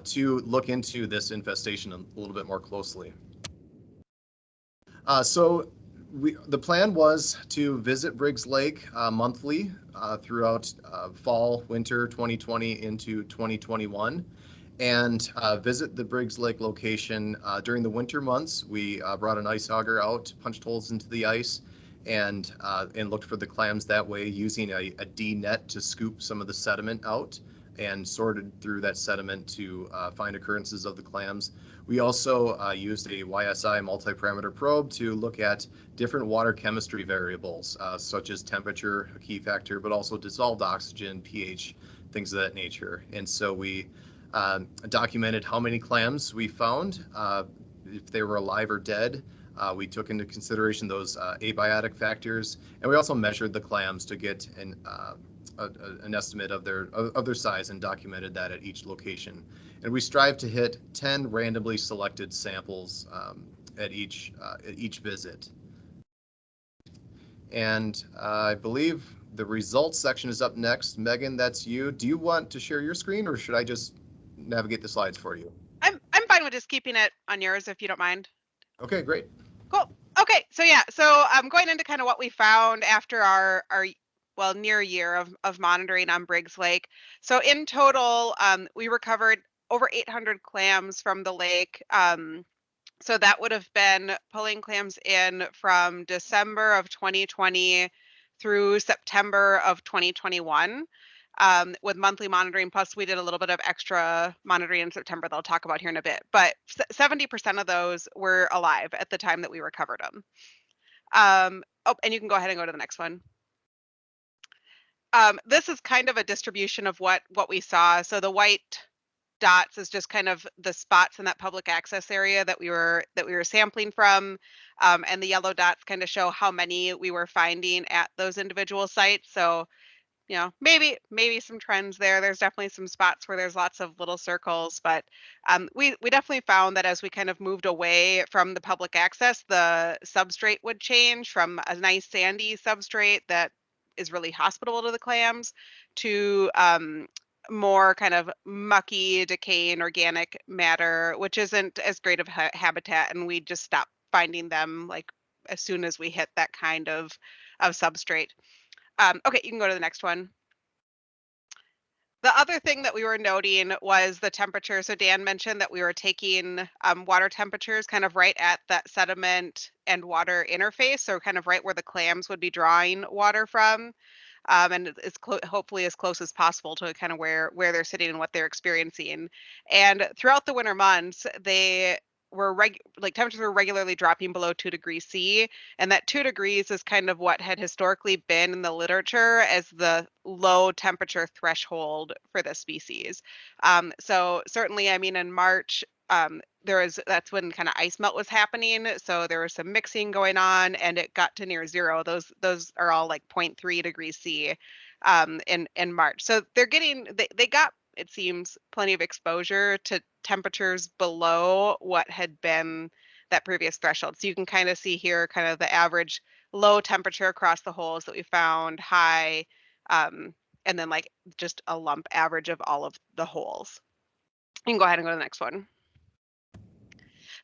to look into this infestation a little bit more closely. The plan was to visit Briggs Lake monthly throughout fall, winter 2020 into 2021, and visit the Briggs Lake location during the winter months. We brought an ice auger out, punched holes into the ice, and looked for the clams that way using a D net to scoop some of the sediment out. and sorted through that sediment to find occurrences of the clams. We also used a YSI multi-parameter probe to look at different water chemistry variables, such as temperature, a key factor, but also dissolved oxygen, pH, things of that nature. And so we documented how many clams we found, if they were alive or dead. We took into consideration those abiotic factors, and we also measured the clams to get an estimate of their size and documented that at each location. And we strive to hit 10 randomly selected samples at each visit. And I believe the results section is up next. Megan, that's you. Do you want to share your screen, or should I just navigate the slides for you? I'm fine with just keeping it on yours if you don't mind. Okay, great. Cool. Okay, so yeah, so going into kind of what we found after our well, near a year of monitoring on Briggs Lake. So in total, we recovered over 800 clams from the lake. So that would have been pulling clams in from December of 2020 through September of 2021. With monthly monitoring, plus we did a little bit of extra monitoring in September that I'll talk about here in a bit. But 70% of those were alive at the time that we recovered them. Oh, and you can go ahead and go to the next one. This is kind of a distribution of what we saw. So the white dots is just kind of the spots in that public access area that we were sampling from, and the yellow dots kind of show how many we were finding at those individual sites. So, you know, maybe some trends there. There's definitely some spots where there's lots of little circles, but we definitely found that as we kind of moved away from the public access, the substrate would change from a nice sandy substrate that is really hospitable to the clams to more kind of mucky, decaying organic matter, which isn't as great of habitat, and we just stopped finding them like as soon as we hit that kind of substrate. Okay, you can go to the next one. The other thing that we were noting was the temperature. So Dan mentioned that we were taking water temperatures kind of right at that sediment and water interface, so kind of right where the clams would be drawing water from. And it's hopefully as close as possible to kind of where they're sitting and what they're experiencing. And throughout the winter months, they were temperatures were regularly dropping below 2 degrees C, and that 2 degrees is kind of what had historically been in the literature as the low temperature threshold for the species. So certainly, I mean, in March, that's when kind of ice melt was happening, so there was some mixing going on, and it got to near zero. Those are all like 0.3 degrees C in March. So they got, it seems, plenty of exposure to temperatures below what had been that previous threshold. So you can kind of see here kind of the average low temperature across the holes that we found, high, and then like just a lump average of all of the holes. You can go ahead and go to the next one.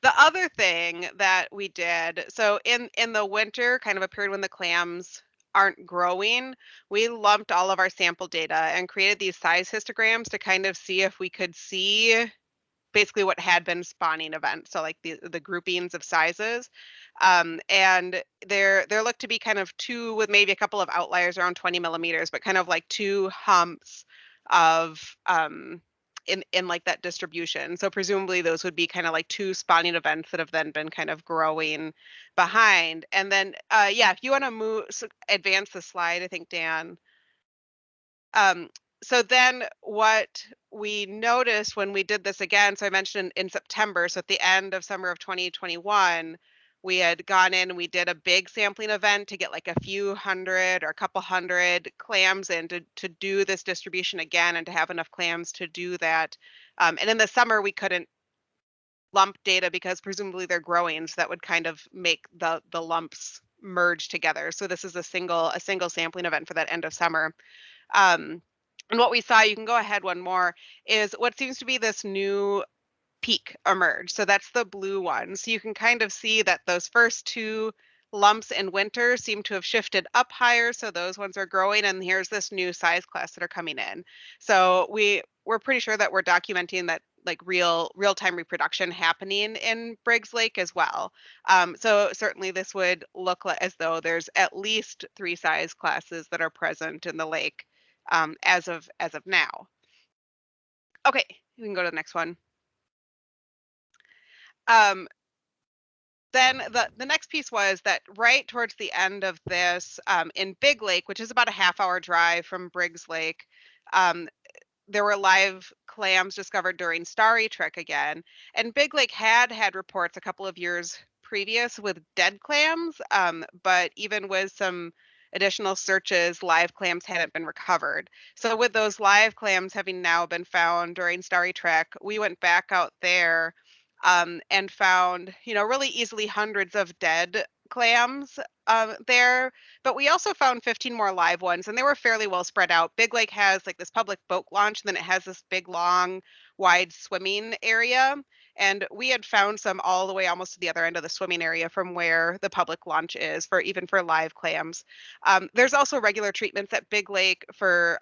The other thing that we did, so in the winter, kind of a period when the clams aren't growing, we lumped all of our sample data and created these size histograms to kind of see if we could see basically what had been spawning events, so like the groupings of sizes, and there looked to be kind of two, with maybe a couple of outliers around 20 millimeters, but kind of like two humps of in like that distribution. So presumably those would be kind of like two spawning events that have then been kind of growing behind. And then yeah, if you want to advance the slide, I think, Dan. So then what we noticed when we did this again, so I mentioned in September, so at the end of summer of 2021, we had gone in and we did a big sampling event to get like a few hundred or a couple hundred clams in to do this distribution again and to have enough clams to do that. And in the summer, we couldn't lump data because presumably they're growing, so that would kind of make the lumps merge together. So this is a single sampling event for that end of summer. And what we saw, you can go ahead one more, is what seems to be this new peak emerge. So that's the blue one. So you can kind of see that those first two lumps in winter seem to have shifted up higher. So those ones are growing, and here's this new size class that are coming in. So we're pretty sure that we're documenting that like real-time reproduction happening in Briggs Lake as well. So certainly this would look as though there's at least 3 size classes that are present in the lake as of now. Okay, we can go to the next one. Then the next piece was that right towards the end of this, in Big Lake, which is about a half-hour drive from Briggs Lake, there were live clams discovered during Starry Trek again. And Big Lake had reports a couple of years previous with dead clams, but even with some additional searches, live clams hadn't been recovered. So with those live clams having now been found during Starry Trek, we went back out there and found, really easily hundreds of dead clams there, but we also found 15 more live ones, and they were fairly well spread out. Big Lake has like this public boat launch, and then it has this big, long, wide swimming area. And we had found some all the way almost to the other end of the swimming area from where the public launch is for live clams. There's also regular treatments at Big Lake for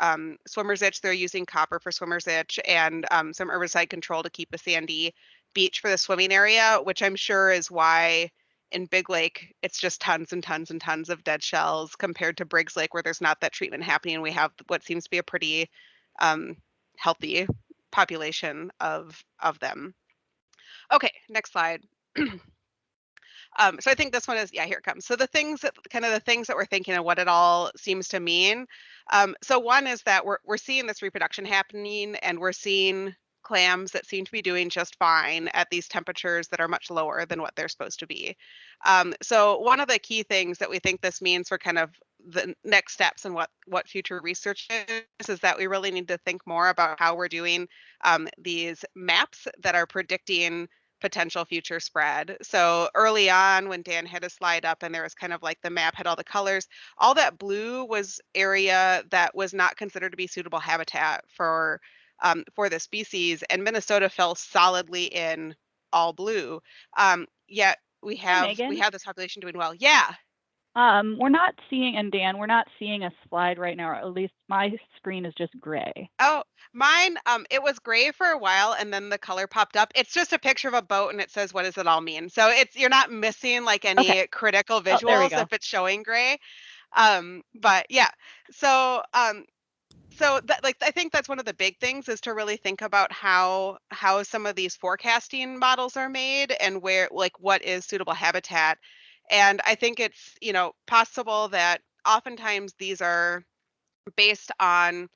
swimmer's itch. They're using copper for swimmer's itch and some herbicide control to keep a sandy beach for the swimming area, which I'm sure is why in Big Lake it's just tons and tons and tons of dead shells compared to Briggs Lake, where there's not that treatment happening, and we have what seems to be a pretty healthy population of them. Okay, next slide. So I think this one is, yeah, here it comes. So the things that we're thinking of what it all seems to mean. So one is that we're seeing this reproduction happening, and we're seeing clams that seem to be doing just fine at these temperatures that are much lower than what they're supposed to be. So one of the key things that we think this means for kind of the next steps and what future research is that we really need to think more about how we're doing these maps that are predicting potential future spread. So early on when Dan had a slide up and there was kind of like the map had all the colors, all that blue was area that was not considered to be suitable habitat for the species, and Minnesota fell solidly in all blue. Yet we have this population doing well. Yeah. We're not seeing, and Dan, we're not seeing a slide right now, or at least my screen is just gray. Oh, mine, it was gray for a while and then the color popped up. It's just a picture of a boat and it says, what does it all mean? So you're not missing like any critical visuals if it's showing gray. But yeah, so that, like, I think that's one of the big things is to really think about how some of these forecasting models are made and where, like, what is suitable habitat. And I think it's, possible that oftentimes these are based on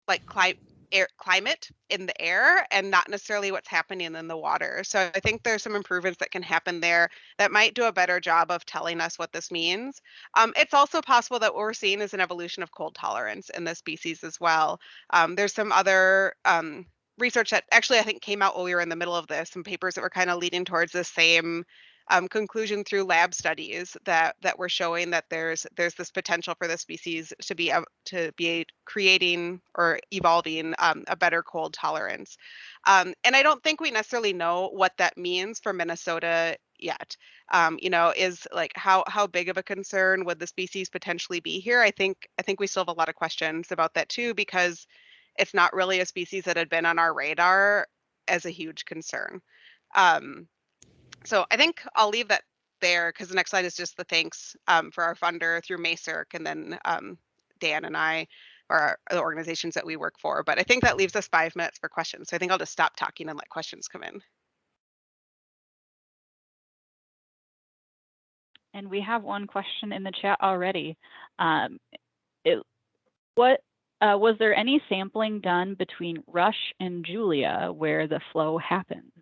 like climate in the air and not necessarily what's happening in the water. So I think there's some improvements that can happen there that might do a better job of telling us what this means. It's also possible that what we're seeing is an evolution of cold tolerance in this species as well. There's some other research that actually I think came out while we were in the middle of this, some papers that were kind of leading towards the same conclusion through lab studies that were showing that there's this potential for the species to be creating or evolving a better cold tolerance. And I don't think we necessarily know what that means for Minnesota yet. Is like how big of a concern would the species potentially be here? I think we still have a lot of questions about that too, because it's not really a species that had been on our radar as a huge concern. So I think I'll leave that there because the next slide is just the thanks for our funder through MACERC, and then Dan and I are the organizations that we work for. But I think that leaves us 5 minutes for questions. So I think I'll just stop talking and let questions come in. And we have one question in the chat already. Was there any sampling done between Rush and Julia where the flow happened?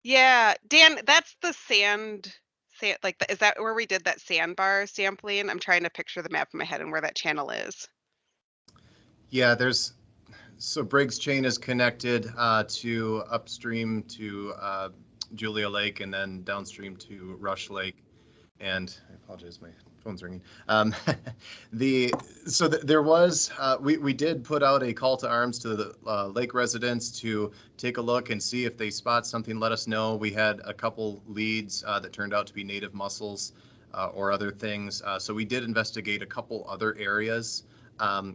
Yeah, Dan, that's the sand like, is that where we did that sandbar sampling? I'm trying to picture the map in my head and where that channel is. Yeah, so Briggs Chain is connected to upstream to Julia Lake and then downstream to Rush Lake. And I apologize, my phone's ringing. There was, we did put out a call to arms to the lake residents to take a look and see if they spot something, let us know. We had a couple leads that turned out to be native mussels or other things. So we did investigate a couple other areas.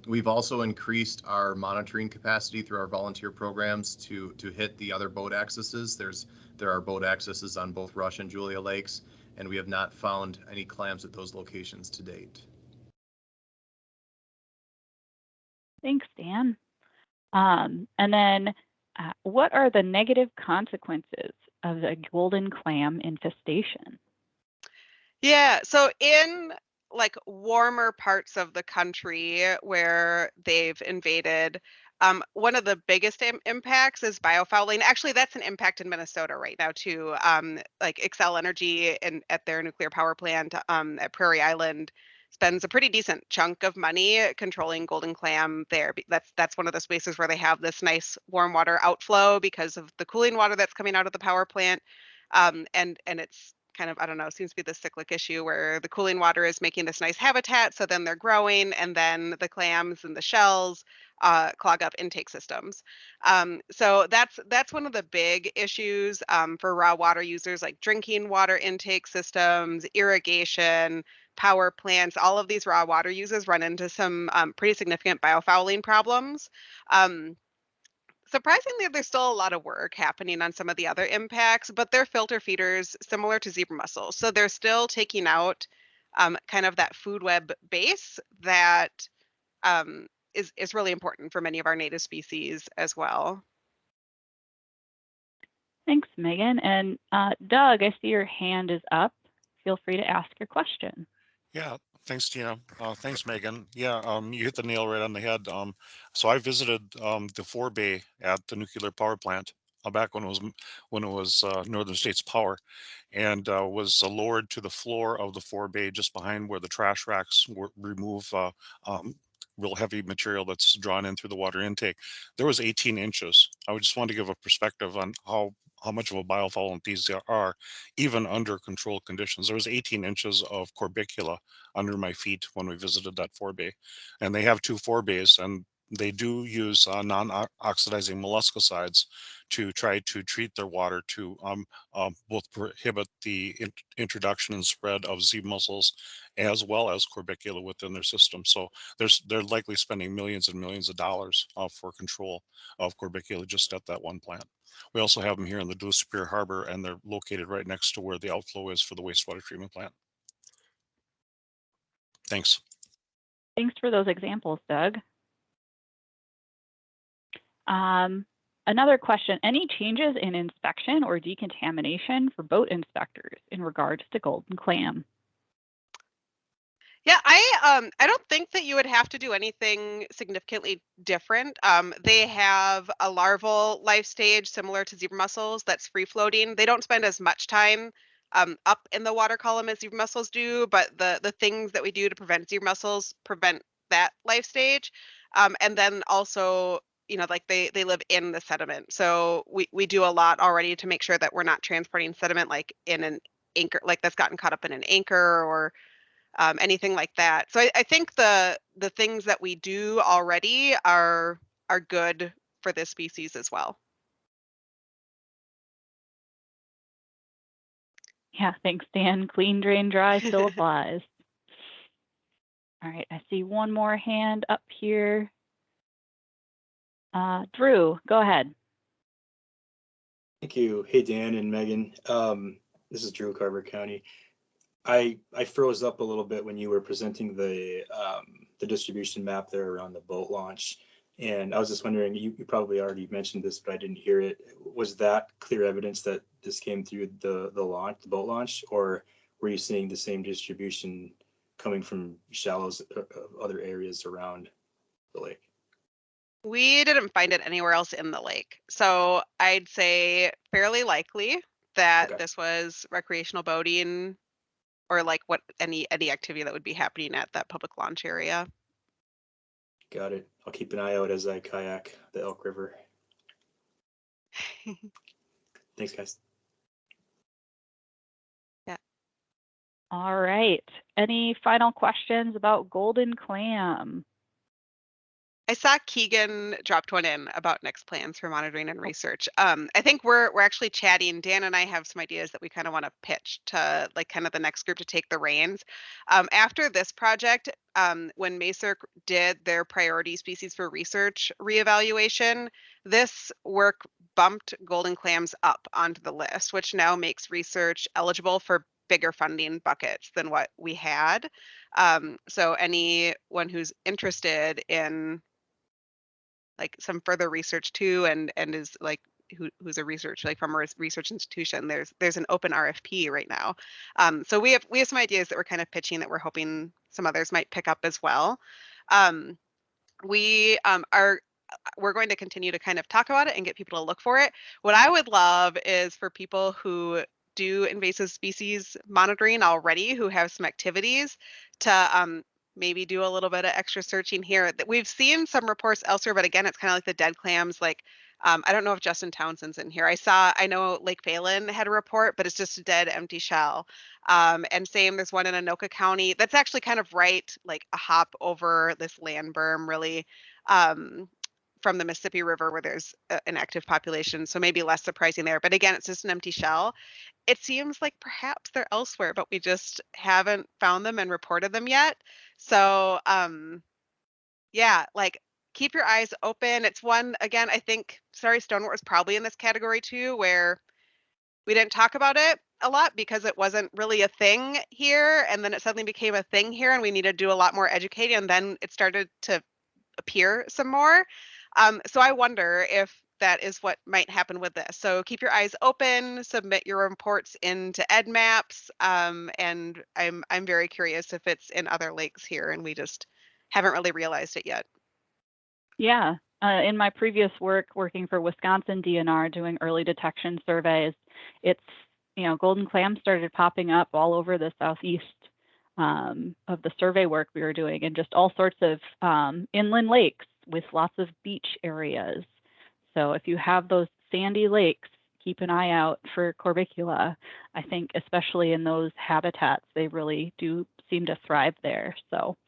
We've also increased our monitoring capacity through our volunteer programs to hit the other boat accesses. There are boat accesses on both Rush and Julia Lakes, and we have not found any clams at those locations to date. Thanks, Dan. And then what are the negative consequences of the golden clam infestation? Yeah, so in like warmer parts of the country where they've invaded, one of the biggest impacts is biofouling. Actually, that's an impact in Minnesota right now too. Like Xcel Energy and at their nuclear power plant at Prairie Island spends a pretty decent chunk of money controlling golden clam there. That's one of the spaces where they have this nice warm water outflow because of the cooling water that's coming out of the power plant. And it's kind of, I don't know, seems to be the cyclic issue where the cooling water is making this nice habitat, so then they're growing, and then the clams and the shells clog up intake systems. So that's one of the big issues for raw water users, like drinking water intake systems, irrigation, power plants. All of these raw water users run into some pretty significant biofouling problems. Um, Surprisingly, there's still a lot of work happening on some of the other impacts, but they're filter feeders similar to zebra mussels. So they're still taking out kind of that food web base that is really important for many of our native species as well. Thanks, Megan. And Doug, I see your hand is up. Feel free to ask your question. Yeah, thanks, Tina. Thanks, Megan. Yeah, you hit the nail right on the head. So I visited the forebay at the nuclear power plant back when it was Northern States Power, and was lowered to the floor of the forebay just behind where the trash racks remove real heavy material that's drawn in through the water intake. There was 18 inches. I would just want to give a perspective on how much of a biofoulant these are, even under controlled conditions. There was 18 inches of corbicula under my feet when we visited that forebay. And they have two forebays, and they do use non-oxidizing molluscicides to try to treat their water to both prohibit the introduction and spread of zebra mussels as well as corbicula within their system. So they're likely spending millions and millions of dollars for control of corbicula just at that one plant. We also have them here in the Duluth Superior Harbor, and they're located right next to where the outflow is for the wastewater treatment plant. Thanks. Thanks for those examples, Doug. Another question, any changes in inspection or decontamination for boat inspectors in regards to golden clam? Yeah, I don't think that you would have to do anything significantly different. They have a larval life stage similar to zebra mussels that's free floating. They don't spend as much time up in the water column as zebra mussels do, but the things that we do to prevent zebra mussels prevent that life stage. And then also, you know, like they live in the sediment. So we do a lot already to make sure that we're not transporting sediment like in an anchor, like that's gotten caught up in an anchor or anything like that. So I think the things that we do already are good for this species as well. Yeah, thanks, Dan. Clean, drain, dry still applies. All right, I see one more hand up here. Drew, go ahead. Thank you. Hey, Dan and Megan. This is Drew, Carver County. I froze up a little bit when you were presenting the distribution map there around the boat launch. And I was just wondering, you probably already mentioned this, but I didn't hear it. Was that clear evidence that this came through the boat launch, or were you seeing the same distribution coming from shallows of other areas around the lake? We didn't find it anywhere else in the lake. So I'd say fairly likely that Okay. this was recreational boating or like what any activity that would be happening at that public launch area. Got it. I'll keep an eye out as I kayak the Elk River. Thanks, guys. Yeah. All right. Any final questions about golden clam? I saw Keegan dropped one in about next plans for monitoring and research. I think we're actually chatting. Dan and I have some ideas that we kind of want to pitch to like kind of the next group to take the reins. After this project, when MACERC did their priority species for research reevaluation, this work bumped golden clams up onto the list, which now makes research eligible for bigger funding buckets than what we had. So anyone who's interested in like some further research too, and is like who's a research like from a research institution, there's an open RFP right now. So we have some ideas that we're kind of pitching that we're hoping some others might pick up as well. We're going to continue to kind of talk about it and get people to look for it. What I would love is for people who do invasive species monitoring already, who have some activities, to maybe do a little bit of extra searching here. That we've seen some reports elsewhere, but again, it's kind of like the dead clams. Like I don't know if Justin Townsend's in here. I know Lake Phelan had a report, but it's just a dead, empty shell. And same, there's one in Anoka County that's actually kind of right, like a hop over this land berm, really. From the Mississippi River, where there's an active population, so maybe less surprising there. But again, it's just an empty shell. It seems like perhaps they're elsewhere, but we just haven't found them and reported them yet. So yeah, like keep your eyes open. It's one, again, I think Starry Stonewort was probably in this category too, where we didn't talk about it a lot because it wasn't really a thing here, and then it suddenly became a thing here, and we needed to do a lot more educating, and then it started to appear some more. So I wonder if that is what might happen with this. So keep your eyes open, submit your reports into EdMaps, and I'm very curious if it's in other lakes here and we just haven't really realized it yet. Yeah, in my previous work working for Wisconsin DNR doing early detection surveys, it's, golden clams started popping up all over the southeast of the survey work we were doing, and just all sorts of inland lakes with lots of beach areas. So if you have those sandy lakes, keep an eye out for Corbicula. I think especially in those habitats, they really do seem to thrive there. So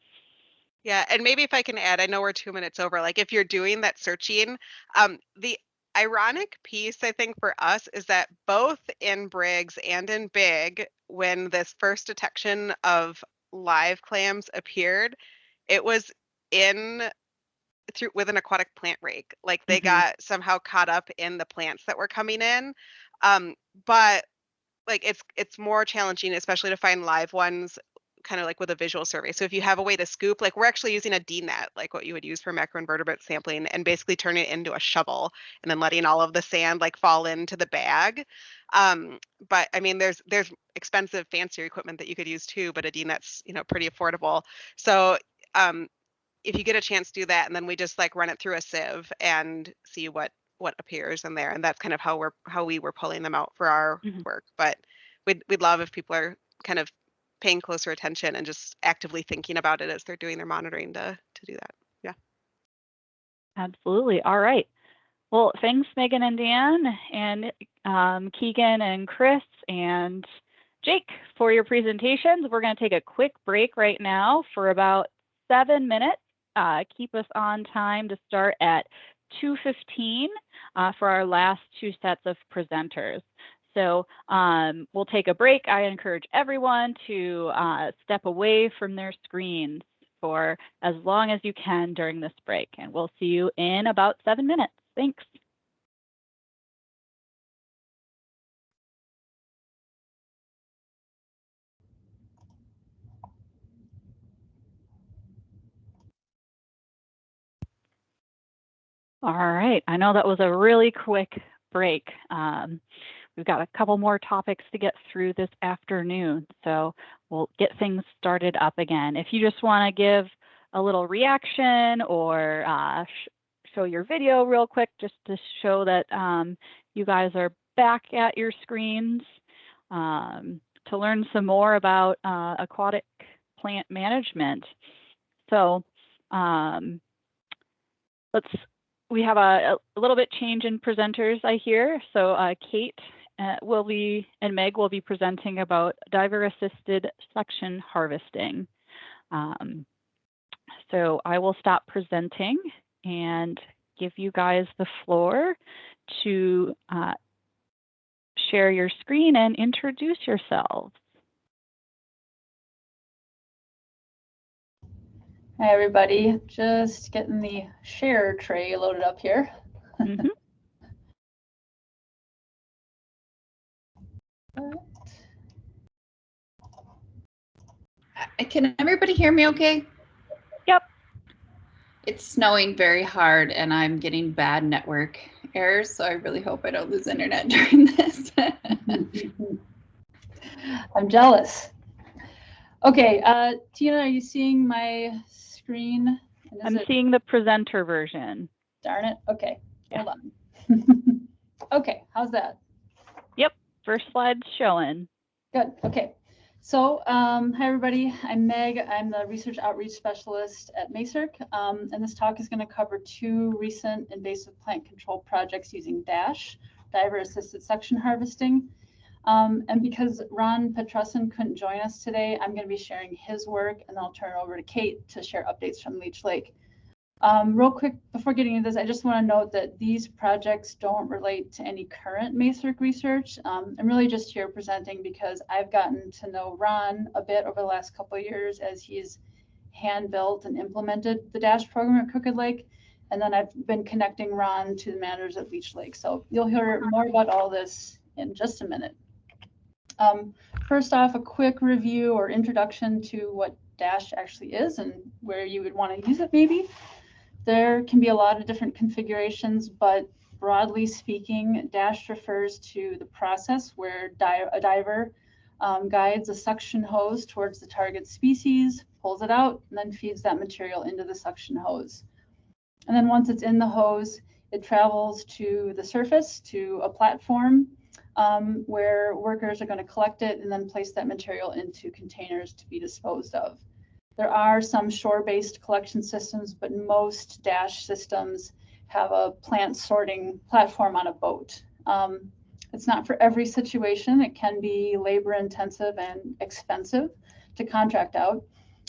yeah, and maybe if I can add, I know we're 2 minutes over, like if you're doing that searching, the ironic piece I think for us is that both in Briggs and in Big, when this first detection of live clams appeared, it was with an aquatic plant rake. Like they got somehow caught up in the plants that were coming in. But like it's more challenging, especially to find live ones, kind of like with a visual survey. So if you have a way to scoop, like we're actually using a D-net, like what you would use for macroinvertebrate sampling, and basically turning it into a shovel and then letting all of the sand like fall into the bag. But I mean, there's expensive, fancier equipment that you could use too, but a D-net's, pretty affordable. So if you get a chance to do that, and then we just like run it through a sieve and see what appears in there, and that's kind of how we were pulling them out for our work. But we'd love if people are kind of paying closer attention and just actively thinking about it as they're doing their monitoring to do that. Yeah. Absolutely. All right. Well, thanks, Megan and Dan, and Keegan and Chris and Jake for your presentations. We're going to take a quick break right now for about 7 minutes. Keep us on time to start at 2:15 for our last two sets of presenters. So we'll take a break. I encourage everyone to step away from their screens for as long as you can during this break, and we'll see you in about 7 minutes. Thanks. All right, I know that was a really quick break. We've got a couple more topics to get through this afternoon, so we'll get things started up again. If you just want to give a little reaction or show your video real quick, just to show that you guys are back at your screens, to learn some more about aquatic plant management. So we have a little bit change in presenters, I hear. So Kate and Meg will be presenting about diver-assisted suction harvesting. So I will stop presenting and give you guys the floor to share your screen and introduce yourselves. Hi, everybody. Just getting the share tray loaded up here. Can everybody hear me okay? Yep. It's snowing very hard and I'm getting bad network errors, so I really hope I don't lose internet during this. I'm jealous. Okay, Tina, are you seeing my screen? I'm seeing the presenter version. Darn it. Okay, Yeah. hold on. Okay, how's that? Yep, first slide's showing. Good, okay. So, hi everybody, I'm Meg. I'm the Research Outreach Specialist at MACERC, and this talk is going to cover 2 recent invasive plant control projects using DASH, Diver Assisted Suction Harvesting. And because Ron Petrusin couldn't join us today, I'm going to be sharing his work, and then I'll turn it over to Kate to share updates from Leech Lake. Real quick, before getting into this, I just want to note that these projects don't relate to any current MACERC research. I'm really just here presenting because I've gotten to know Ron a bit over the last couple of years as he's hand-built and implemented the DASH program at Crooked Lake. And then I've been connecting Ron to the managers at Leech Lake. So you'll hear more about all this in just a minute. First off, a quick review or introduction to what DASH actually is and where you would want to use it maybe. There can be a lot of different configurations, but broadly speaking, DASH refers to the process where a diver guides a suction hose towards the target species, pulls it out, and then feeds that material into the suction hose. And then once it's in the hose, it travels to the surface, to a platform where workers are going to collect it and then place that material into containers to be disposed of. There are some shore-based collection systems, but most DASH systems have a plant sorting platform on a boat. It's not for every situation. It can be labor-intensive and expensive to contract out,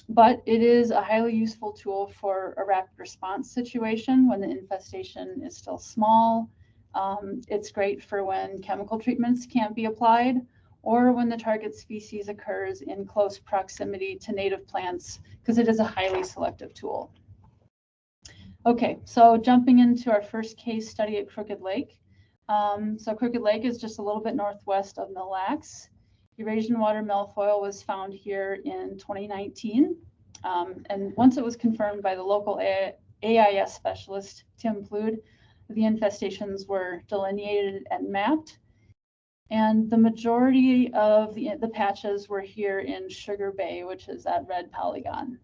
but it is a highly useful tool for a rapid response situation when the infestation is still small. It's great for when chemical treatments can't be applied, or when the target species occurs in close proximity to native plants, because it is a highly selective tool. Okay, so jumping into our first case study at Crooked Lake. So Crooked Lake is just a little bit northwest of Mille Lacs. Eurasian water milfoil was found here in 2019. And once it was confirmed by the local AIS specialist, Tim Plude, the infestations were delineated and mapped. And the majority of the patches were here in Sugar Bay, which is that red polygon.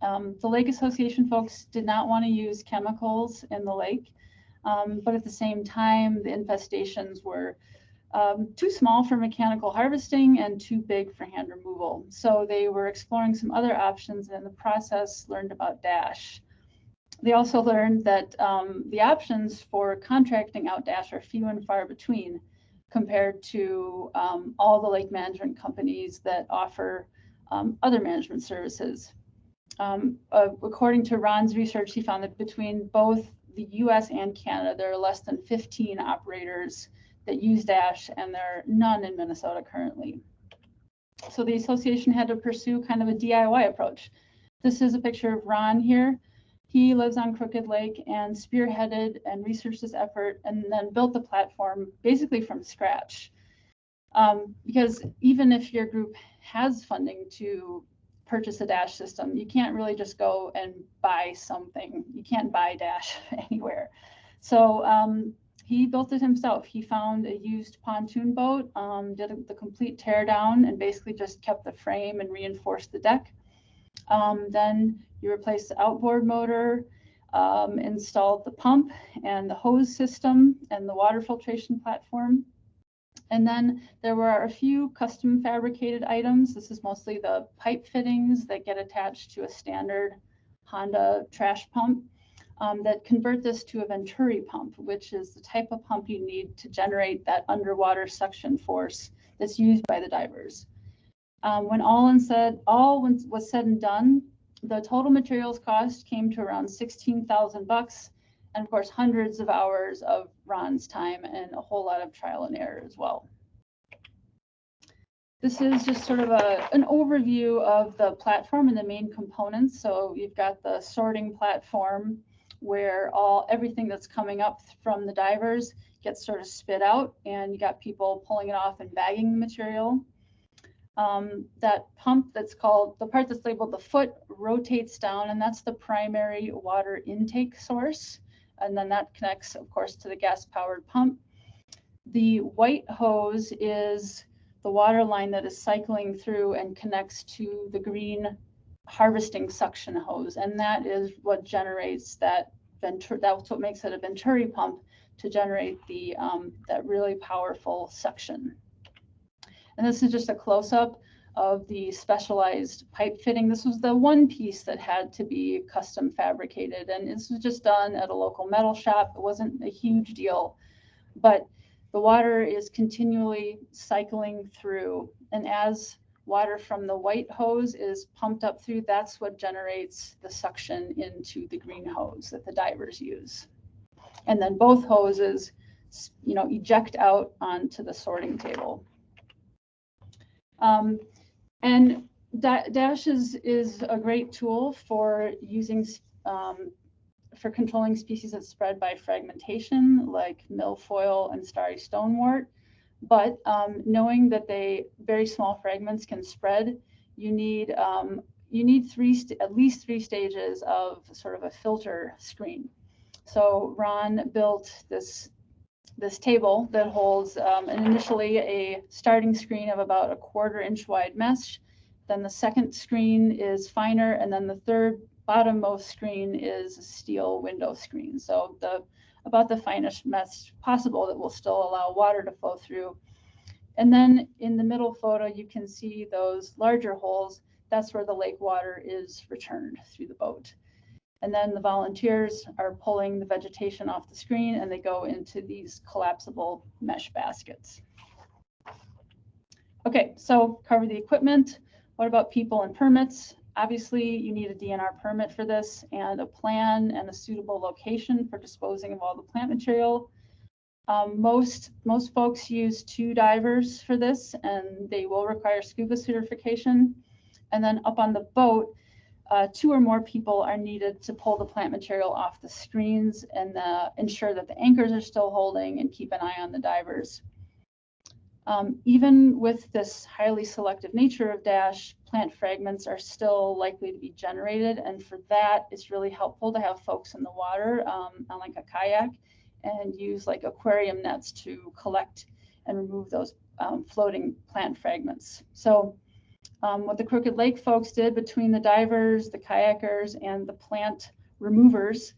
The Lake Association folks did not want to use chemicals in the lake, but at the same time, the infestations were too small for mechanical harvesting and too big for hand removal. So they were exploring some other options, and in the process learned about DASH. They also learned that the options for contracting out DASH are few and far between, compared to all the lake management companies that offer other management services. According to Ron's research, he found that between both the US and Canada, there are less than 15 operators that use DASH, and there are none in Minnesota currently. So the association had to pursue kind of a DIY approach. This is a picture of Ron here. He lives on Crooked Lake and spearheaded and researched this effort and then built the platform basically from scratch. Because even if your group has funding to purchase a DASH system, you can't really just go and buy something. You can't buy DASH anywhere. So he built it himself. He found a used pontoon boat, did the complete teardown, and basically just kept the frame and reinforced the deck. Then you replaced the outboard motor, installed the pump and the hose system and the water filtration platform. And then there were a few custom fabricated items. This is mostly the pipe fittings that get attached to a standard Honda trash pump that convert this to a Venturi pump, which is the type of pump you need to generate that underwater suction force that's used by the divers. When all was said and done, the total materials cost came to around $16,000, and of course, hundreds of hours of Ron's time and a whole lot of trial and error as well. This is just sort of an overview of the platform and the main components. So you've got the sorting platform where everything that's coming up from the divers gets sort of spit out, and you got people pulling it off and bagging the material. that pump that's called, the part that's labeled the foot rotates down, and that's the primary water intake source. And then that connects, of course, to the gas-powered pump. The white hose is the water line that is cycling through and connects to the green harvesting suction hose. And that is what generates that, that's what makes it a Venturi pump, to generate the that really powerful suction. And this is just a close-up of the specialized pipe fitting. This was the one piece that had to be custom fabricated, and this was just done at a local metal shop. It wasn't a huge deal, but the water is continually cycling through, and as water from the white hose is pumped up through, that's what generates the suction into the green hose that the divers use. And then both hoses, you know, eject out onto the sorting table. And DASH is a great tool for using for controlling species that spread by fragmentation, like milfoil and starry stonewort. But knowing that very small fragments can spread, you need at least three stages of sort of a filter screen. So Ron built this table that holds initially a starting screen of about a 1/4 inch wide mesh. Then the second screen is finer, and then the third bottommost screen is a steel window screen. So about the finest mesh possible that will still allow water to flow through. And then in the middle photo, you can see those larger holes. That's where the lake water is returned through the boat. And then the volunteers are pulling the vegetation off the screen, and they go into these collapsible mesh baskets. Okay, so cover the equipment. What about people and permits? Obviously, you need a DNR permit for this, and a plan and a suitable location for disposing of all the plant material. Most folks use 2 divers for this, and they will require scuba certification. And then up on the boat, 2 or more people are needed to pull the plant material off the screens and ensure that the anchors are still holding and keep an eye on the divers. Even with this highly selective nature of DASH, plant fragments are still likely to be generated. And for that, it's really helpful to have folks in the water on like a kayak and use like aquarium nets to collect and remove those floating plant fragments. So what the Crooked Lake folks did between the divers, the kayakers, and the plant removers,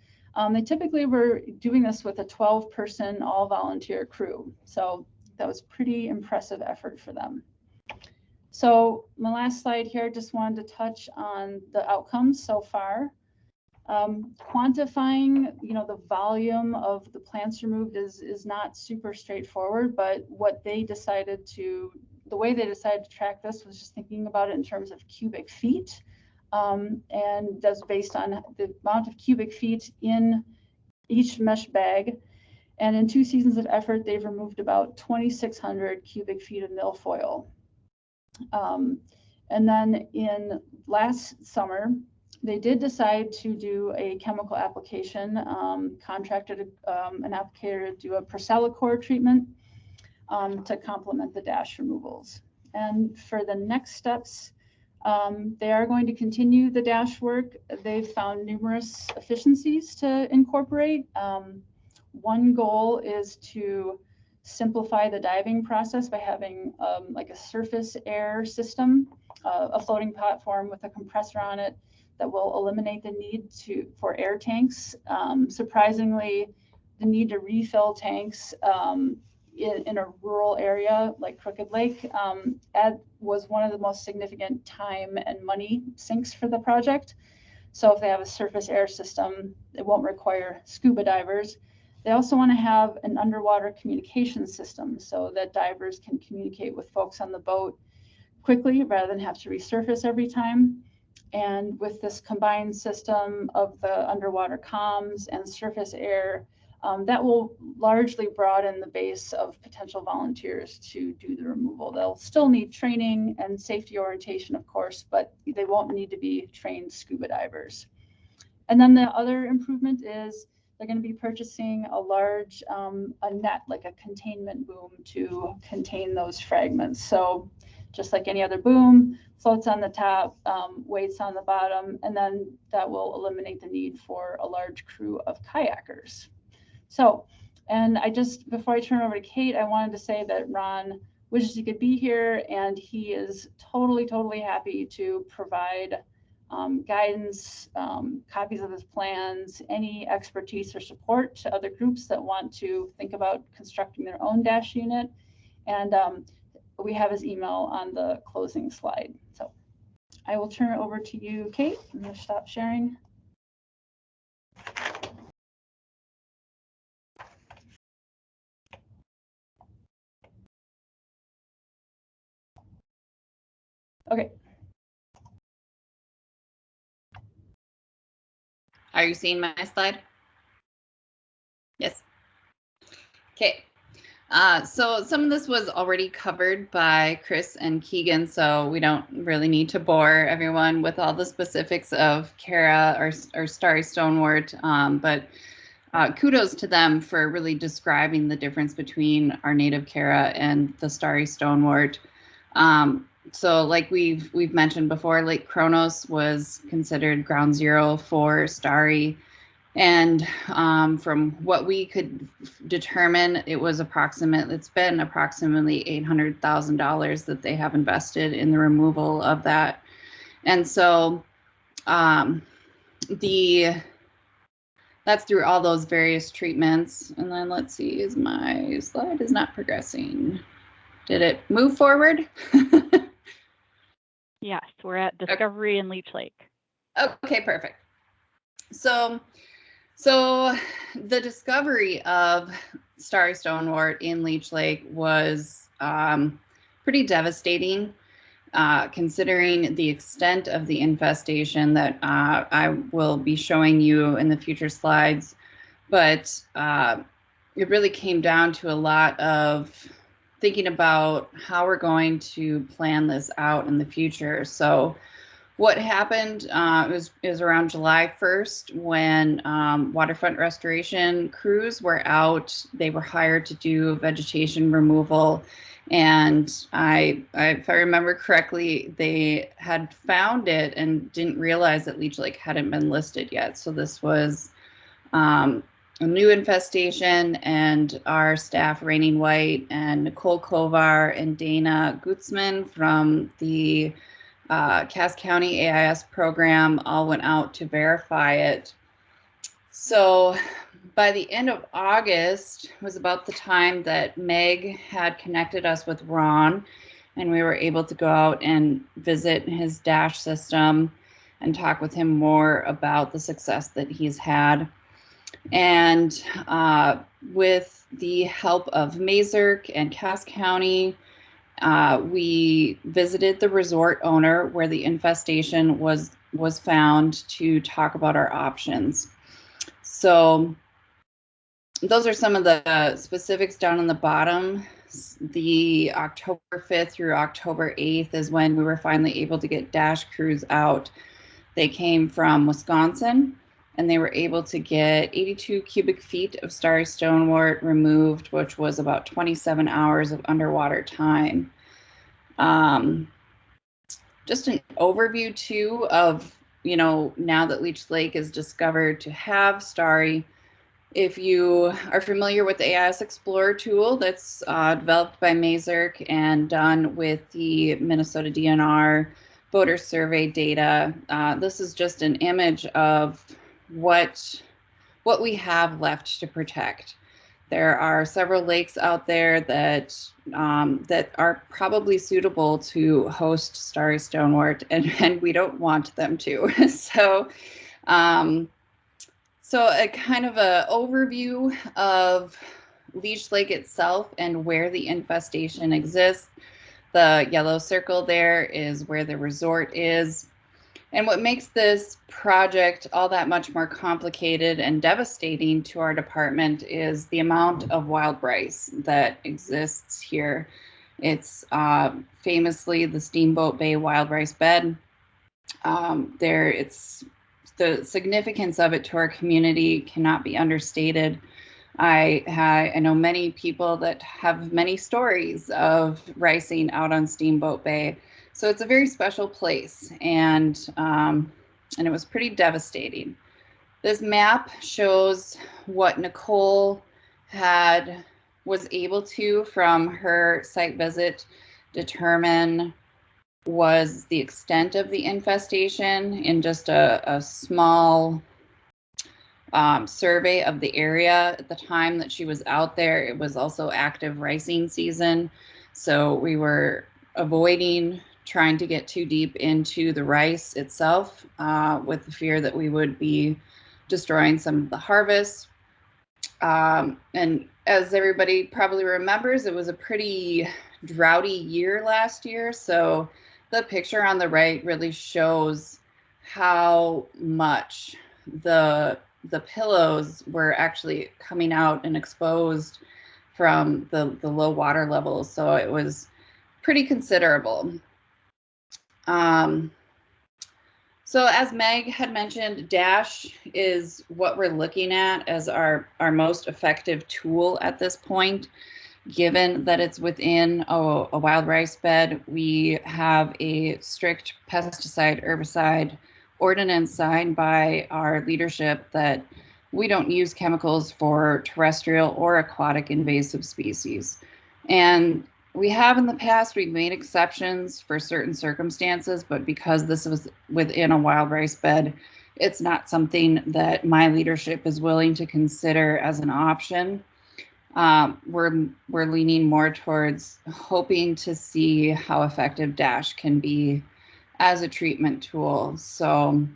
they typically were doing this with a 12-person all-volunteer crew. So that was pretty impressive effort for them. So my last slide here, just wanted to touch on the outcomes so far. Quantifying, you know, the volume of the plants removed is not super straightforward, but what they decided to, the way they decided to track this was just thinking about it in terms of cubic feet. And that's based on the amount of cubic feet in each mesh bag. And in 2 seasons of effort, they've removed about 2,600 cubic feet of milfoil. And then in last summer, they did decide to do a chemical application, contracted an applicator to do a Percellacor treatment to complement the DASH removals. And for the next steps, they are going to continue the DASH work. They've found numerous efficiencies to incorporate. One goal is to simplify the diving process by having like a surface air system, a floating platform with a compressor on it that will eliminate the need for air tanks. Surprisingly, the need to refill tanks in a rural area like Crooked Lake was one of the most significant time and money sinks for the project. So if they have a surface air system, it won't require scuba divers. They also want to have an underwater communication system so that divers can communicate with folks on the boat quickly rather than have to resurface every time. And with this combined system of the underwater comms and surface air, that will largely broaden the base of potential volunteers to do the removal. They'll still need training and safety orientation, of course, but they won't need to be trained scuba divers. And then the other improvement is they're going to be purchasing a large a net, like a containment boom, to contain those fragments. So just like any other boom, floats on the top, weights on the bottom, and then that will eliminate the need for a large crew of kayakers. So, and before I turn over to Kate, I wanted to say that Ron wishes he could be here, and he is totally happy to provide guidance, copies of his plans, any expertise or support to other groups that want to think about constructing their own dash unit. And we have his email on the closing slide. So I will turn it over to you, Kate. I'm going to stop sharing. Okay. Are you seeing my slide? Yes. Okay. So some of this was already covered by Chris and Keegan, so we don't really need to bore everyone with all the specifics of Cara or starry stonewort, but kudos to them for really describing the difference between our native Cara and the starry stonewort. So like we've mentioned before, Lake Kronos was considered ground zero for starry. And from what we could determine, it's been approximately $800,000 that they have invested in the removal of that. And so that's through all those various treatments. And then let's see, my slide is not progressing. Did it move forward? Yes, we're at Discovery in Leech Lake. Okay, perfect. So the discovery of starry stonewort in Leech Lake was pretty devastating, considering the extent of the infestation that I will be showing you in the future slides. But it really came down to a lot of thinking about how we're going to plan this out in the future. So what happened it was around July 1st when waterfront restoration crews were out. They were hired to do vegetation removal. And if I remember correctly, they had found it and didn't realize that Leech Lake hadn't been listed yet. So this was a new infestation, and our staff, Raining White and Nicole Kovar and Dana Gutzman from the Cass County AIS program all went out to verify it. So by the end of August was about the time that Meg had connected us with Ron, and we were able to go out and visit his dash system and talk with him more about the success that he's had. And with the help of Mazurk and Cass County, we visited the resort owner where the infestation was found to talk about our options. So those are some of the specifics down on the bottom. The October 5th through October 8th is when we were finally able to get dash crews out. They came from Wisconsin, and they were able to get 82 cubic feet of starry stonewort removed, which was about 27 hours of underwater time. Just an overview too of, now that Leech Lake is discovered to have starry. If you are familiar with the AIS Explorer tool that's developed by Mazurk and done with the Minnesota DNR voter survey data, this is just an image of what we have left to protect. There are several lakes out there that are probably suitable to host starry stonewort, and we don't want them to. So a kind of an overview of Leech Lake itself and where the infestation exists. The yellow circle there is where the resort is. And what makes this project all that much more complicated and devastating to our department is the amount of wild rice that exists here. It's famously the Steamboat Bay wild rice bed. It's the significance of it to our community cannot be understated. I know many people that have many stories of ricing out on Steamboat Bay, so it's a very special place, and it was pretty devastating. This map shows what Nicole was able to, from her site visit, determine was the extent of the infestation in just a small survey of the area. At the time that she was out there, it was also active ricing season, so we were avoiding trying to get too deep into the rice itself, with the fear that we would be destroying some of the harvest. And as everybody probably remembers, it was a pretty droughty year last year, so the picture on the right really shows how much the pillows were actually coming out and exposed from the low water levels. So it was pretty considerable. So as Meg had mentioned, DASH is what we're looking at as our most effective tool at this point. Given that it's within a wild rice bed, we have a strict pesticide, herbicide ordinance signed by our leadership that we don't use chemicals for terrestrial or aquatic invasive species. And we have in the past, we've made exceptions for certain circumstances, but because this was within a wild rice bed, it's not something that my leadership is willing to consider as an option. We're leaning more towards hoping to see how effective DASH can be as a treatment tool. So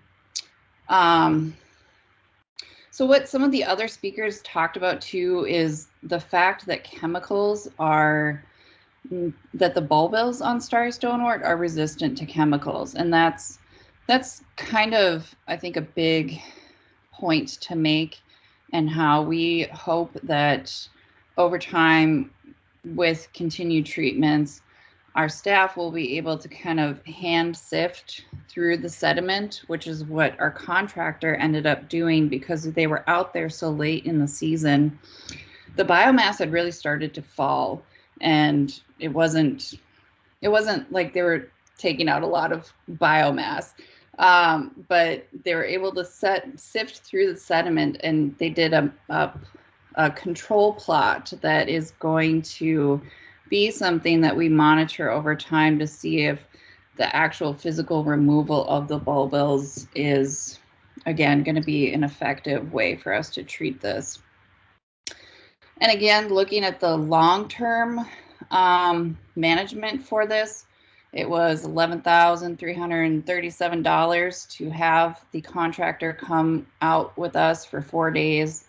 what some of the other speakers talked about too is the fact that that the bulbils on starry stonewort are resistant to chemicals, and that's kind of, I think, a big point to make, and how we hope that over time, with continued treatments, our staff will be able to kind of hand sift through the sediment, which is what our contractor ended up doing because they were out there so late in the season. The biomass had really started to fall, and it wasn't like they were taking out a lot of biomass, but they were able to sift through the sediment, and they did a control plot that is going to be something that we monitor over time to see if the actual physical removal of the bulbils is, again, going to be an effective way for us to treat this. And again, looking at the long-term management for this, it was $11,337 to have the contractor come out with us for 4 days.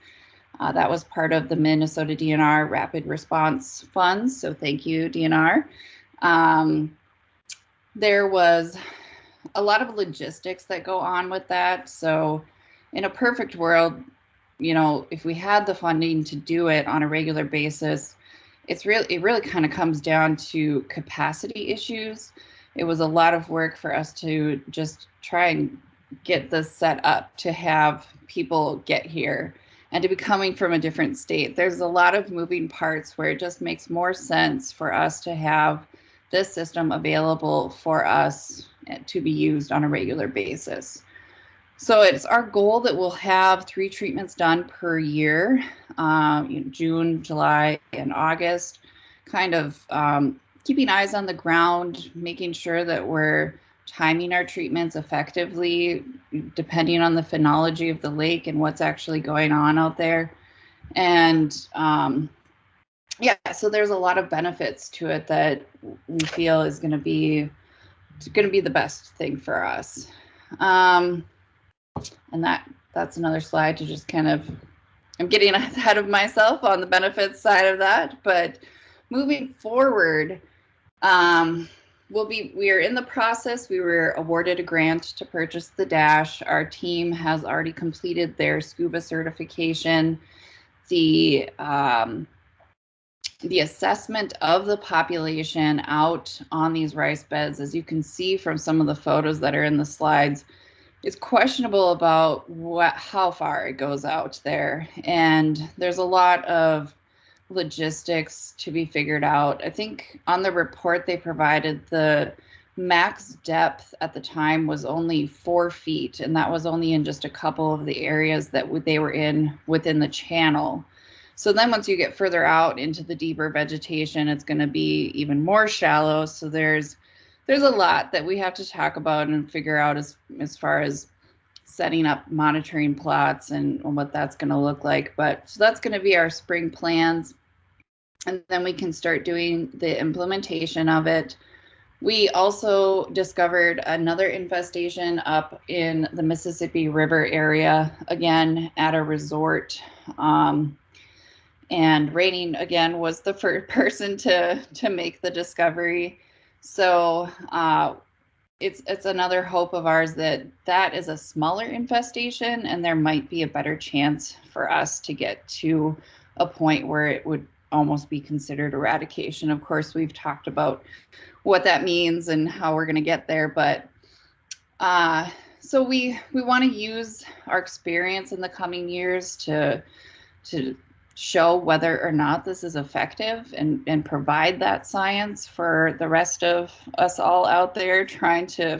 That was part of the Minnesota DNR Rapid Response Funds, so thank you, DNR. There was a lot of logistics that go on with that. So in a perfect world, you know, if we had the funding to do it on a regular basis, it really kind of comes down to capacity issues. It was a lot of work for us to just try and get this set up to have people get here and to be coming from a different state. There's a lot of moving parts where it just makes more sense for us to have this system available for us to be used on a regular basis. So it's our goal that we'll have 3 treatments done per year, June, July, and August, kind of keeping eyes on the ground, making sure that we're timing our treatments effectively, depending on the phenology of the lake and what's actually going on out there. And yeah, so there's a lot of benefits to it that we feel is going to be the best thing for us. And that's another slide to just kind of, I'm getting ahead of myself on the benefits side of that, but moving forward, we are in the process. We were awarded a grant to purchase the DASH. Our team has already completed their scuba certification. The assessment of the population out on these rice beds, as you can see from some of the photos that are in the slides, it's questionable about how far it goes out there. And there's a lot of logistics to be figured out. I think on the report they provided, the max depth at the time was only 4 feet, and that was only in just a couple of the areas that they were in within the channel. So then once you get further out into the deeper vegetation, it's going to be even more shallow. So there's a lot that we have to talk about and figure out as far as setting up monitoring plots and what that's going to look like. But so that's going to be our spring plans. And then we can start doing the implementation of it. We also discovered another infestation up in the Mississippi River area, again at a resort. And Rainey, again, was the first person to make the discovery. So it's another hope of ours that is a smaller infestation, and there might be a better chance for us to get to a point where it would almost be considered eradication. Of course, we've talked about what that means and how we're going to get there, but so we want to use our experience in the coming years to show whether or not this is effective and provide that science for the rest of us all out there trying to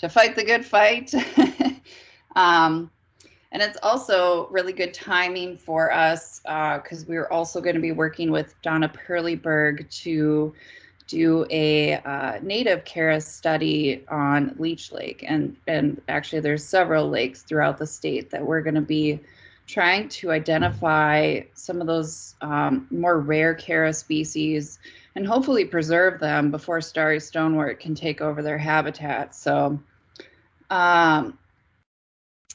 fight the good fight. And it's also really good timing for us because we're also going to be working with Donna Perleyberg to do a native Caris study on Leech Lake. And actually there's several lakes throughout the state that we're going to be trying to identify some of those more rare Caris species and hopefully preserve them before starry stonewort can take over their habitat. So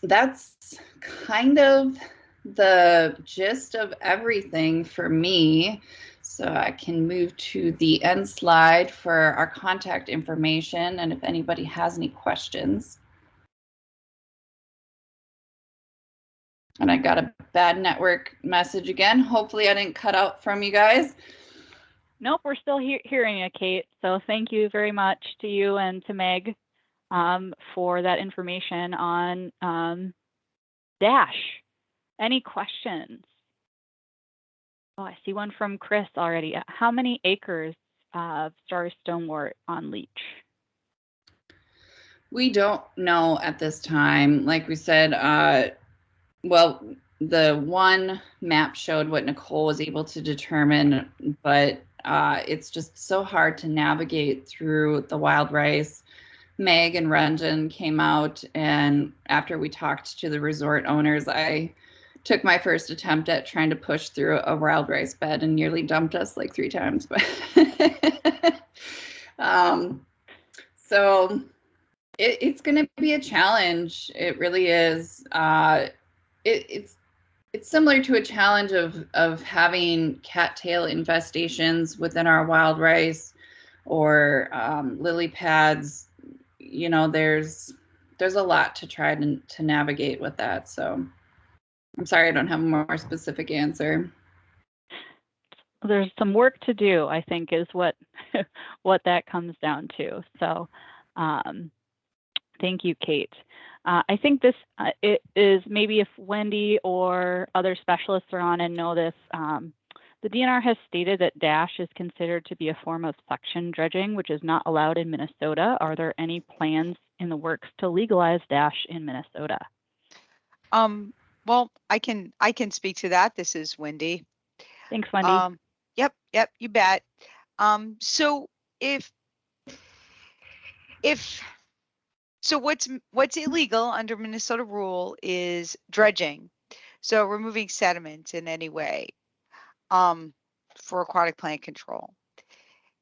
that's kind of the gist of everything for me. So I can move to the end slide for our contact information and if anybody has any questions. And I got a bad network message again. Hopefully I didn't cut out from you guys. Nope, we're still hearing you, Kate. So thank you very much to you and to Meg for that information on DASH. Any questions? Oh, I see one from Chris already. How many acres of starry stonewort on Leech? We don't know at this time. Like we said, well, the one map showed what Nicole was able to determine, but it's just so hard to navigate through the wild rice. Meg and Ranjan came out, and after we talked to the resort owners, I took my first attempt at trying to push through a wild rice bed and nearly dumped us like 3 times. But so it's going to be a challenge. It really is. It's similar to a challenge of having cattail infestations within our wild rice or lily pads. You know, there's a lot to try to navigate with that. So I'm sorry I don't have a more specific answer. There's some work to do, I think, is what that comes down to. So thank you, Kate. I think this it is maybe if Wendy or other specialists are on and know this, the DNR has stated that DASH is considered to be a form of suction dredging, which is not allowed in Minnesota. Are there any plans in the works to legalize DASH in Minnesota? Well, I can speak to that. This is Wendy. Thanks, Wendy. Yep, you bet. So so what's illegal under Minnesota rule is dredging. So removing sediment in any way for aquatic plant control.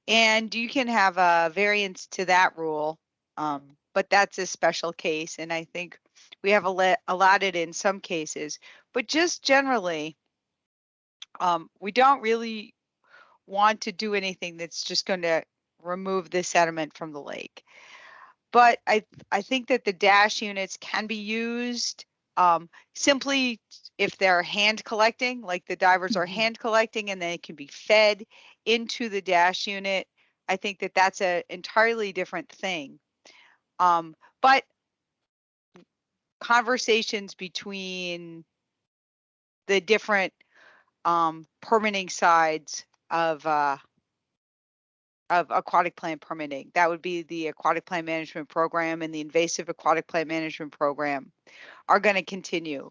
And you can have a variance to that rule, but that's a special case. And I think we have allotted in some cases, but just generally, we don't really want to do anything that's just going to remove the sediment from the lake. But I think that the DASH units can be used simply if they're hand collecting, like the divers are hand collecting, and then it can be fed into the DASH unit. I think that that's an entirely different thing. But conversations between the different permitting sides of aquatic plant permitting. That would be the aquatic plant management program and the invasive aquatic plant management program are going to continue.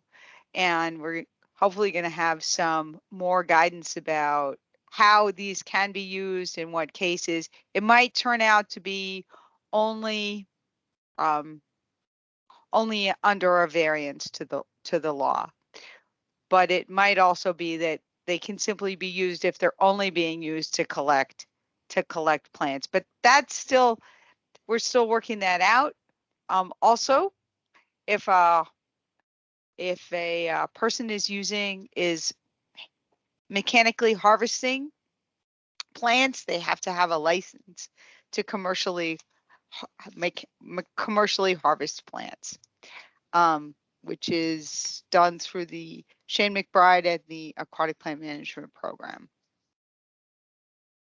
And we're hopefully going to have some more guidance about how these can be used in what cases. It might turn out to be only under a variance to the law, but it might also be that they can simply be used if they're only being used to collect plants. But that's still, we're still working that out. Also, if a person is mechanically harvesting plants, they have to have a license to commercially harvest plants, which is done through the Shane McBride at the Aquatic Plant Management Program.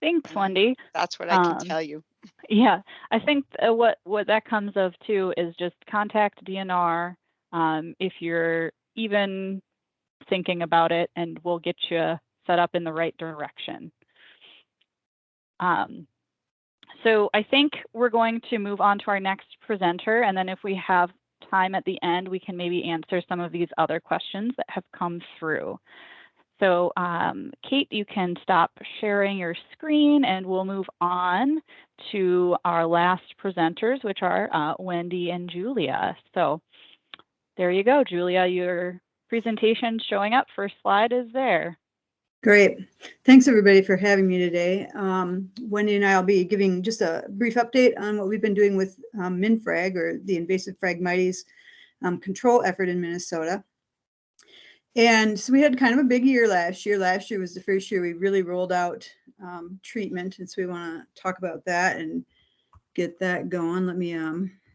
Thanks, Wendy. That's what I can tell you. Yeah, I think what that comes of too is just contact DNR if you're even thinking about it, and we'll get you set up in the right direction. So I think we're going to move on to our next presenter, and then if we have time at the end, we can maybe answer some of these other questions that have come through. So Kate, you can stop sharing your screen and we'll move on to our last presenters, which are Wendy and Julia. So there you go, Julia, your presentation showing up. First slide is there. Great. Thanks everybody for having me today. Wendy and I will be giving just a brief update on what we've been doing with MinFrag, or the invasive Phragmites control effort in Minnesota. And so we had kind of a big year last year. Last year was the first year we really rolled out treatment. And so we want to talk about that and get that going. Let me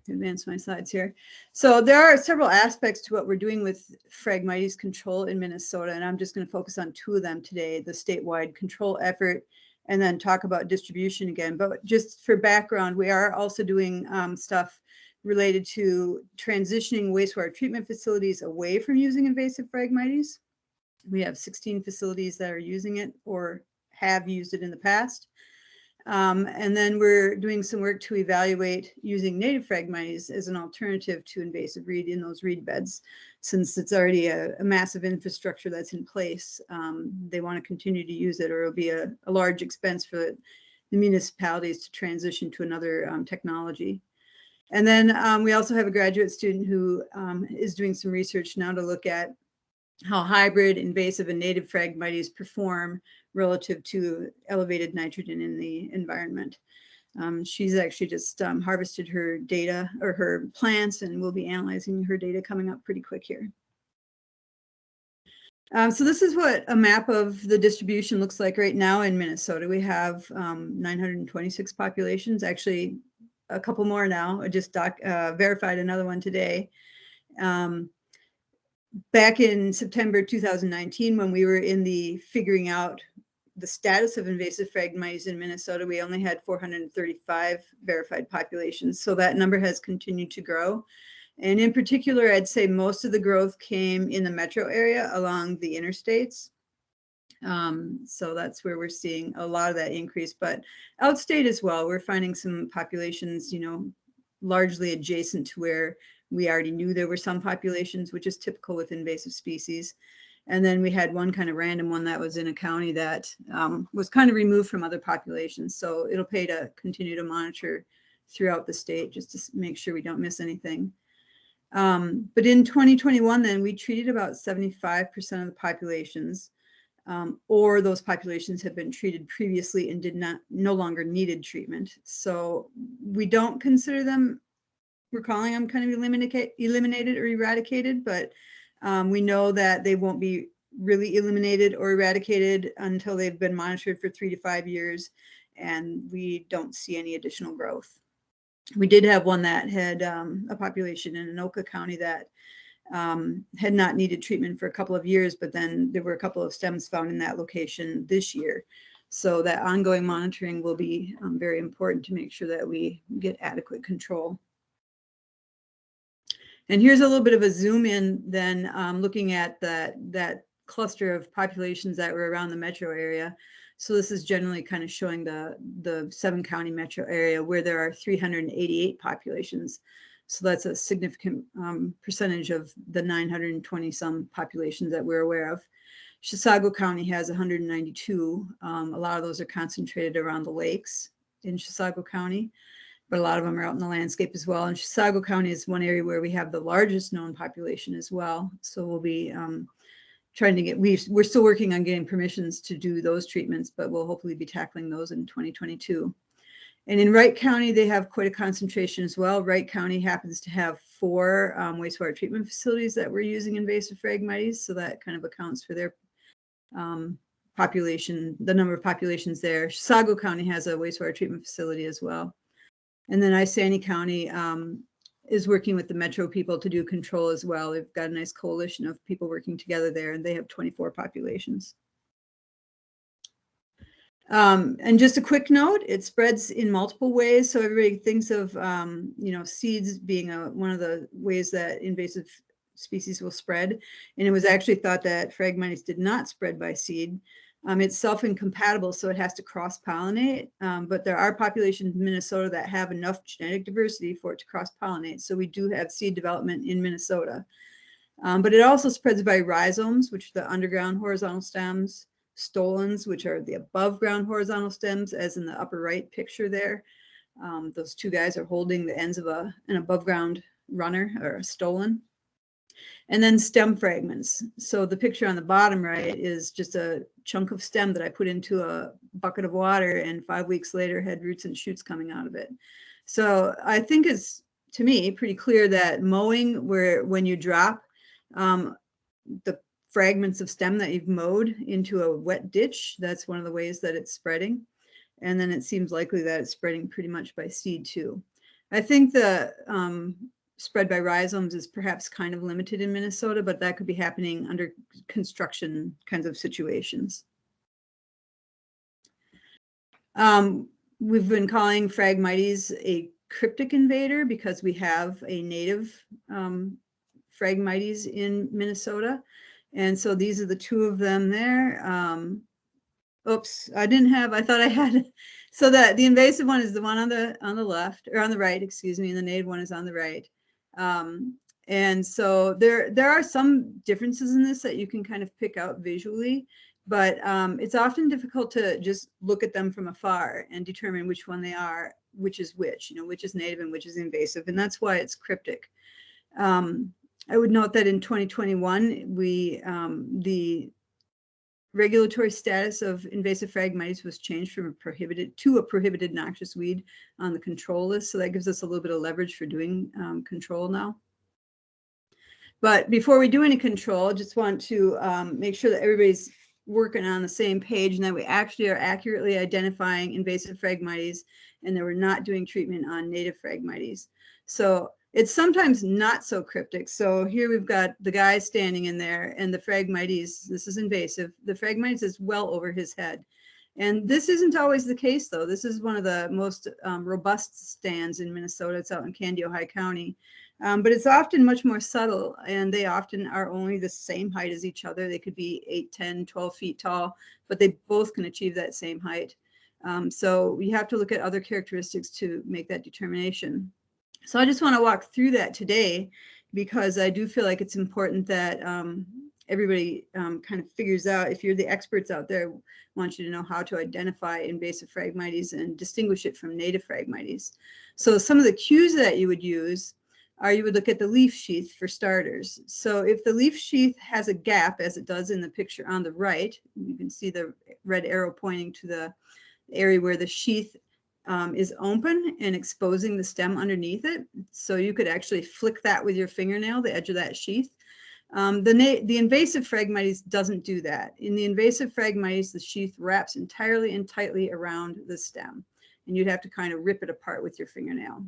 advance my slides here. So there are several aspects to what we're doing with Phragmites control in Minnesota. And I'm just going to focus on two of them today, the statewide control effort, and then talk about distribution again. But just for background, we are also doing stuff related to transitioning wastewater treatment facilities away from using invasive Phragmites. We have 16 facilities that are using it or have used it in the past. And then we're doing some work to evaluate using native Phragmites as an alternative to invasive reed in those reed beds. Since it's already a massive infrastructure that's in place, they want to continue to use it, or it'll be a large expense for the municipalities to transition to another technology. And then we also have a graduate student who is doing some research now to look at how hybrid, invasive, and native Phragmites perform relative to elevated nitrogen in the environment. She's actually just harvested her data, or her plants, and we'll be analyzing her data coming up pretty quick here. So this is what a map of the distribution looks like right now in Minnesota. We have 926 populations, actually a couple more now. I just verified another one today. Back in September 2019, when we were in the figuring out the status of invasive Phragmites in Minnesota, we only had 435 verified populations. So that number has continued to grow. And in particular, I'd say most of the growth came in the metro area along the interstates. So that's where we're seeing a lot of that increase, but outstate as well, we're finding some populations, you know, largely adjacent to where we already knew there were some populations, which is typical with invasive species. And then we had one kind of random one that was in a county that was kind of removed from other populations. So it'll pay to continue to monitor throughout the state just to make sure we don't miss anything. But in 2021, then we treated about 75% of the populations, or those populations had been treated previously and no longer needed treatment. So we don't consider them, we're calling them kind of eliminated or eradicated, but we know that they won't be really eliminated or eradicated until they've been monitored for 3 to 5 years, and we don't see any additional growth. We did have one that had a population in Anoka County that had not needed treatment for a couple of years, but then there were a couple of stems found in that location this year. So that ongoing monitoring will be very important to make sure that we get adequate control. And here's a little bit of a zoom in then, looking at that cluster of populations that were around the metro area. So this is generally kind of showing the 7-county metro area where there are 388 populations. So that's a significant percentage of the 920 some populations that we're aware of. Chisago County has 192. A lot of those are concentrated around the lakes in Chisago County, but a lot of them are out in the landscape as well. And Chisago County is one area where we have the largest known population as well. So we'll be trying to get, we're still working on getting permissions to do those treatments, but we'll hopefully be tackling those in 2022. And in Wright County, they have quite a concentration as well. Wright County happens to have 4 wastewater treatment facilities that we're using invasive Phragmites, so that kind of accounts for their population, the number of populations there. Chisago County has a wastewater treatment facility as well. And then Isani County is working with the metro people to do control as well. They've got a nice coalition of people working together there, and they have 24 populations. And just a quick note, it spreads in multiple ways. So everybody thinks of, seeds being one of the ways that invasive species will spread. And it was actually thought that Phragmites did not spread by seed. It's self-incompatible, so it has to cross-pollinate. But there are populations in Minnesota that have enough genetic diversity for it to cross-pollinate. So we do have seed development in Minnesota. But it also spreads by rhizomes, which are the underground horizontal stems, stolons, which are the above ground horizontal stems, as in the upper right picture there. Those 2 guys are holding the ends of an above ground runner or a stolon. And then stem fragments. So the picture on the bottom right is just a chunk of stem that I put into a bucket of water, and 5 weeks later had roots and shoots coming out of it. So I think it's, to me, pretty clear that mowing, when you drop the fragments of stem that you've mowed into a wet ditch, that's one of the ways that it's spreading. And then it seems likely that it's spreading pretty much by seed too. I think the spread by rhizomes is perhaps kind of limited in Minnesota, but that could be happening under construction kinds of situations. We've been calling Phragmites a cryptic invader because we have a native Phragmites in Minnesota. And so these are the 2 of them there. Oops, I thought I had. So that the invasive one is the one on the left, or on the right, excuse me, and the native one is on the right. And so there are some differences in this that you can kind of pick out visually, but it's often difficult to just look at them from afar and determine which one they are, which is which is native and which is invasive, and that's why it's cryptic. I would note that in 2021, the regulatory status of invasive Phragmites was changed from a prohibited noxious weed on the control list. So that gives us a little bit of leverage for doing control now. But before we do any control, I just want to make sure that everybody's working on the same page and that we actually are accurately identifying invasive Phragmites and that we're not doing treatment on native Phragmites. So it's sometimes not so cryptic. So here we've got the guy standing in there and the Phragmites, this is invasive. The Phragmites is well over his head. And this isn't always the case though. This is one of the most robust stands in Minnesota. It's out in Kandiyohi County. But it's often much more subtle, and they often are only the same height as each other. They could be 8, 10, 12 feet tall, but they both can achieve that same height. So we have to look at other characteristics to make that determination. So I just want to walk through that today because I do feel like it's important that everybody kind of figures out, if you're the experts out there, I want you to know how to identify invasive Phragmites and distinguish it from native Phragmites. So some of the cues that you would use are you would look at the leaf sheath for starters. So if the leaf sheath has a gap, as it does in the picture on the right, you can see the red arrow pointing to the area where the sheath is open and exposing the stem underneath it. So you could actually flick that with your fingernail, the edge of that sheath. The invasive Phragmites doesn't do that. In the invasive Phragmites, the sheath wraps entirely and tightly around the stem, and you'd have to kind of rip it apart with your fingernail.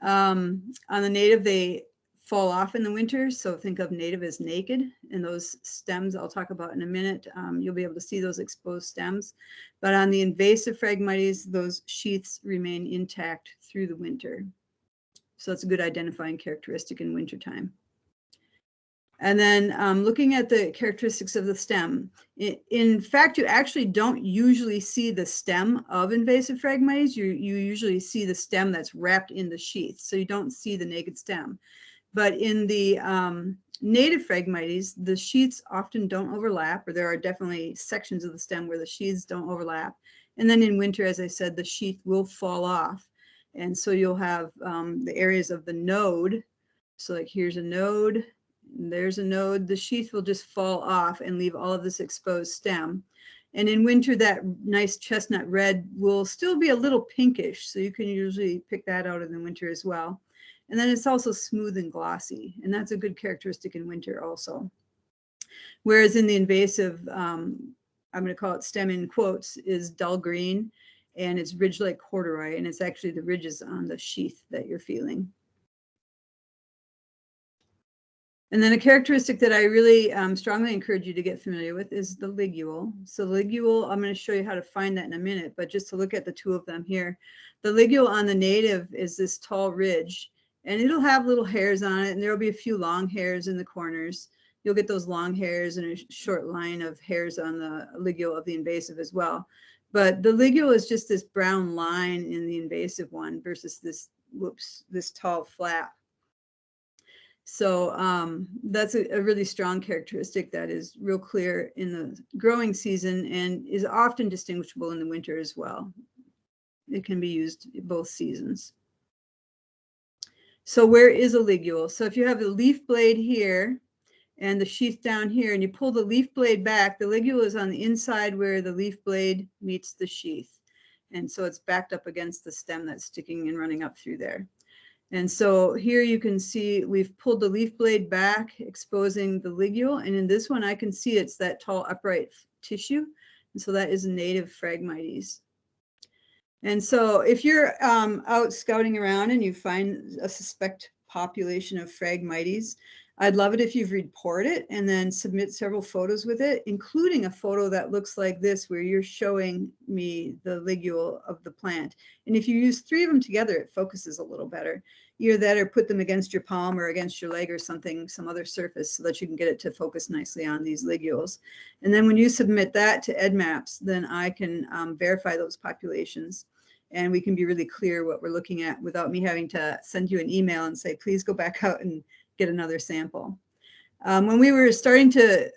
On the native, they fall off in the winter, so think of native as naked, and those stems I'll talk about in a minute. You'll be able to see those exposed stems. But on the invasive Phragmites, those sheaths remain intact through the winter. So that's a good identifying characteristic in wintertime. And then looking at the characteristics of the stem, in fact, you actually don't usually see the stem of invasive Phragmites. You usually see the stem that's wrapped in the sheath. So you don't see the naked stem. But in the native Phragmites, the sheaths often don't overlap, or there are definitely sections of the stem where the sheaths don't overlap. And then in winter, as I said, the sheath will fall off. And so you'll have the areas of the node. So like here's a node. There's a node, the sheath will just fall off and leave all of this exposed stem. And in winter, that nice chestnut red will still be a little pinkish, so you can usually pick that out in the winter as well. And then it's also smooth and glossy, and that's a good characteristic in winter also. Whereas in the invasive, I'm going to call it stem in quotes, is dull green, and it's ridge-like corduroy, and it's actually the ridges on the sheath that you're feeling. And then a characteristic that I really strongly encourage you to get familiar with is the ligule. So the ligule, I'm going to show you how to find that in a minute, but just to look at the two of them here. The ligule on the native is this tall ridge, and it'll have little hairs on it, and there will be a few long hairs in the corners. You'll get those long hairs and a short line of hairs on the ligule of the invasive as well. But the ligule is just this brown line in the invasive one versus this, this tall flap. So that's a really strong characteristic that is real clear in the growing season and is often distinguishable in the winter as well. It can be used in both seasons. So where is a ligule? So if you have the leaf blade here and the sheath down here and you pull the leaf blade back, the ligule is on the inside where the leaf blade meets the sheath. And so it's backed up against the stem that's sticking and running up through there. And so here you can see we've pulled the leaf blade back, exposing the ligule. And in this one, I can see it's that tall upright tissue. And so that is a native Phragmites. And so if you're out scouting around and you find a suspect population of Phragmites, I'd love it if you'd report it and then submit several photos with it, including a photo that looks like this, where you're showing me the ligule of the plant. And if you use 3 of them together, it focuses a little better. Either that or put them against your palm or against your leg or something, some other surface, so that you can get it to focus nicely on these ligules. And then when you submit that to EdMaps, then I can verify those populations. And we can be really clear what we're looking at without me having to send you an email and say, please go back out and get another sample. When we were starting to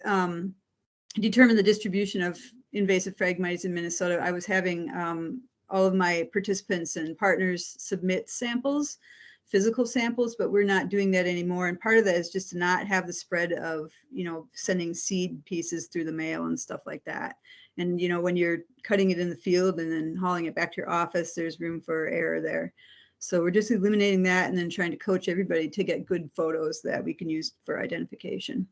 determine the distribution of invasive Phragmites in Minnesota, I was having all of my participants and partners submit samples, physical samples, but we're not doing that anymore. And part of that is just to not have the spread of, sending seed pieces through the mail and stuff like that. And, when you're cutting it in the field and then hauling it back to your office, there's room for error there. So we're just eliminating that and then trying to coach everybody to get good photos that we can use for identification.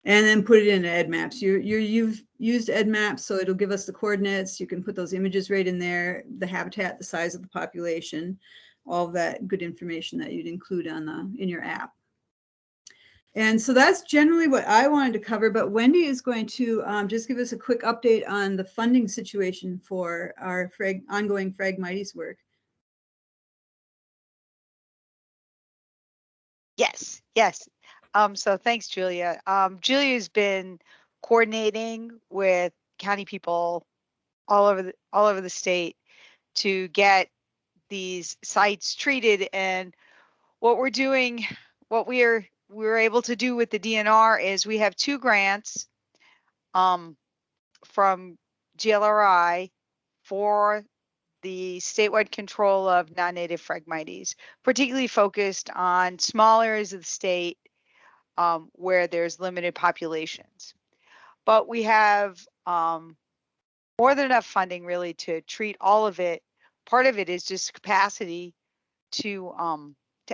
And then put it in EdMaps. You've used EdMaps, so it'll give us the coordinates. You can put those images right in there, the habitat, the size of the population, all of that good information that you'd include on in your app. And so that's generally what I wanted to cover, but Wendy is going to just give us a quick update on the funding situation for our ongoing Phragmites work. Yes. So thanks, Julia. Julia's been coordinating with county people all over the state to get these sites treated. And what we're doing, what we're able to do with the DNR is we have 2 grants from GLRI for the statewide control of non-native Phragmites, particularly focused on small areas of the state where there's limited populations. But we have more than enough funding really to treat all of it. Part of it is just capacity to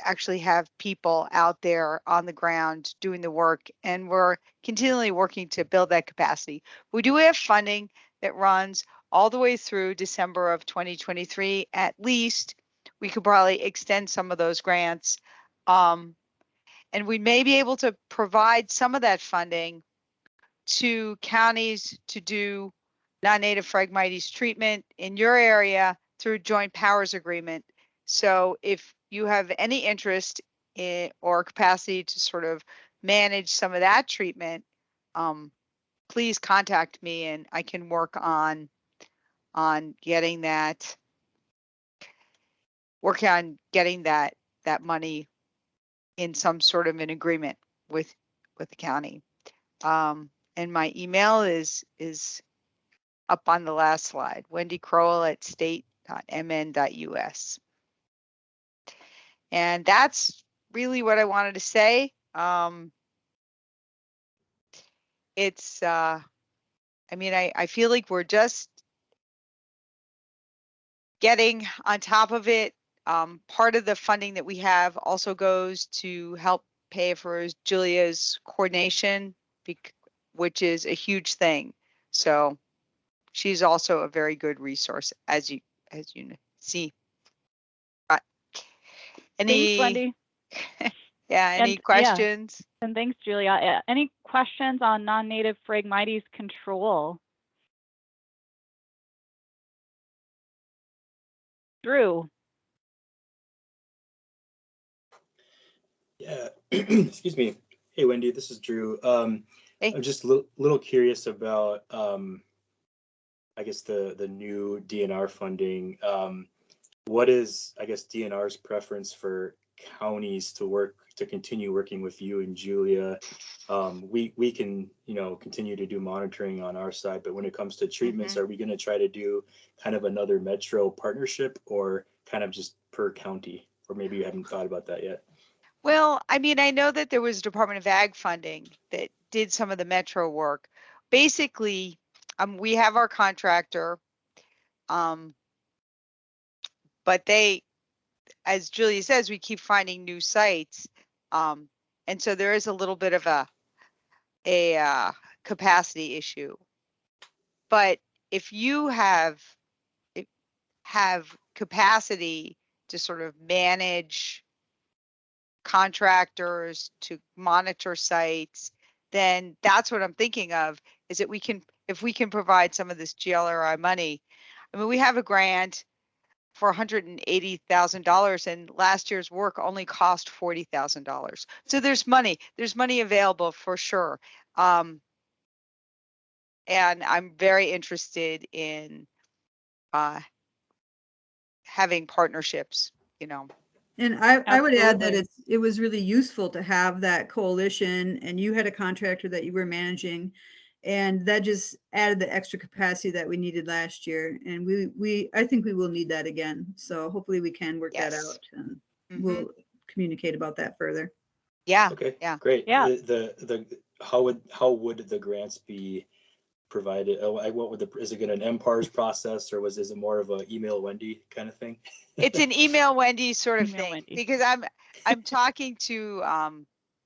actually have people out there on the ground doing the work, and we're continually working to build that capacity. We do have funding that runs all the way through December of 2023. At least we could probably extend some of those grants, and we may be able to provide some of that funding to counties to do non-native Phragmites treatment in your area through joint powers agreement So if you have any interest in or capacity to sort of manage some of that treatment, please contact me and I can work on getting that money in some sort of an agreement with the county. And my email is up on the last slide, Wendy Crowell at state.mn.us. And that's really what I wanted to say. It's, I mean, I feel like we're just getting on top of it. Part of the funding that we have also goes to help pay for Julia's coordination, which is a huge thing. So she's also a very good resource, as you see. Thanks, Wendy. Yeah, any questions? Yeah, and thanks, Julia. Any questions on non-native Phragmites control? Drew. Yeah, excuse me. Hey, Wendy, this is Drew. Hey. I'm just a little curious about, I guess, the new DNR funding. What is, I guess, DNR's preference for counties to continue working with you and Julia? We can, continue to do monitoring on our side, but when it comes to treatments, are we going to try to do kind of another metro partnership or kind of just per county? Or maybe you haven't thought about that yet. Well, I mean, I know that there was Department of Ag funding that did some of the metro work. Basically, we have our contractor, but they, as Julia says, we keep finding new sites. And so there is a little bit of a capacity issue. But if you have capacity to sort of manage contractors, to monitor sites, then that's what I'm thinking of, is that if we can provide some of this GLRI money. I mean, we have a grant for $180,000 and last year's work only cost $40,000. So there's money available for sure. And I'm very interested in having partnerships, And I would add that Absolutely. it was really useful to have that coalition, and you had a contractor that you were managing, and that just added the extra capacity that we needed last year. And I think we will need that again. So hopefully we can work that out, and we'll communicate about that further. Yeah. Okay. Yeah. Great. Yeah. How would the grants be provided? Is it going to an MPARS process, or is it more of a email Wendy kind of thing? It's an email Wendy sort of Email thing, Wendy. because I'm talking to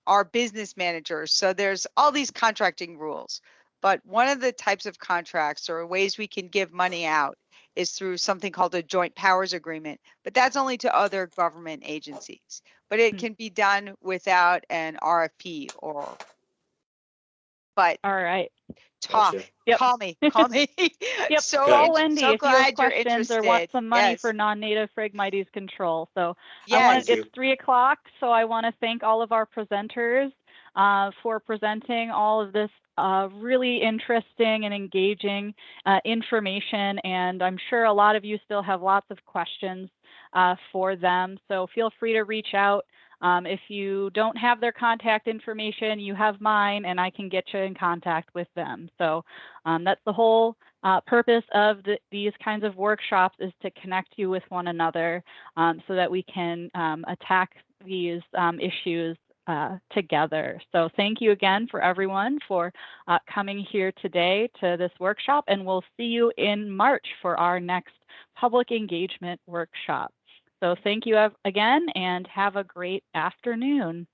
our business managers. So there's all these contracting rules, but one of the types of contracts or ways we can give money out is through something called a joint powers agreement, but that's only to other government agencies. But it can be done without an RFP but All right. talk. Gotcha. Yep. Call me. Yep. So Call Wendy so if you have glad you're questions or want interested. some money Yes. for non-native Phragmites control. So Yes. it's 3:00. So I want to thank all of our presenters for presenting all of this really interesting and engaging information. And I'm sure a lot of you still have lots of questions for them. So feel free to reach out. If you don't have their contact information, you have mine, and I can get you in contact with them. So that's the whole purpose of these kinds of workshops, is to connect you with one another so that we can attack these issues together. So thank you again for everyone for coming here today to this workshop, and we'll see you in March for our next public engagement workshop. So thank you again, and have a great afternoon.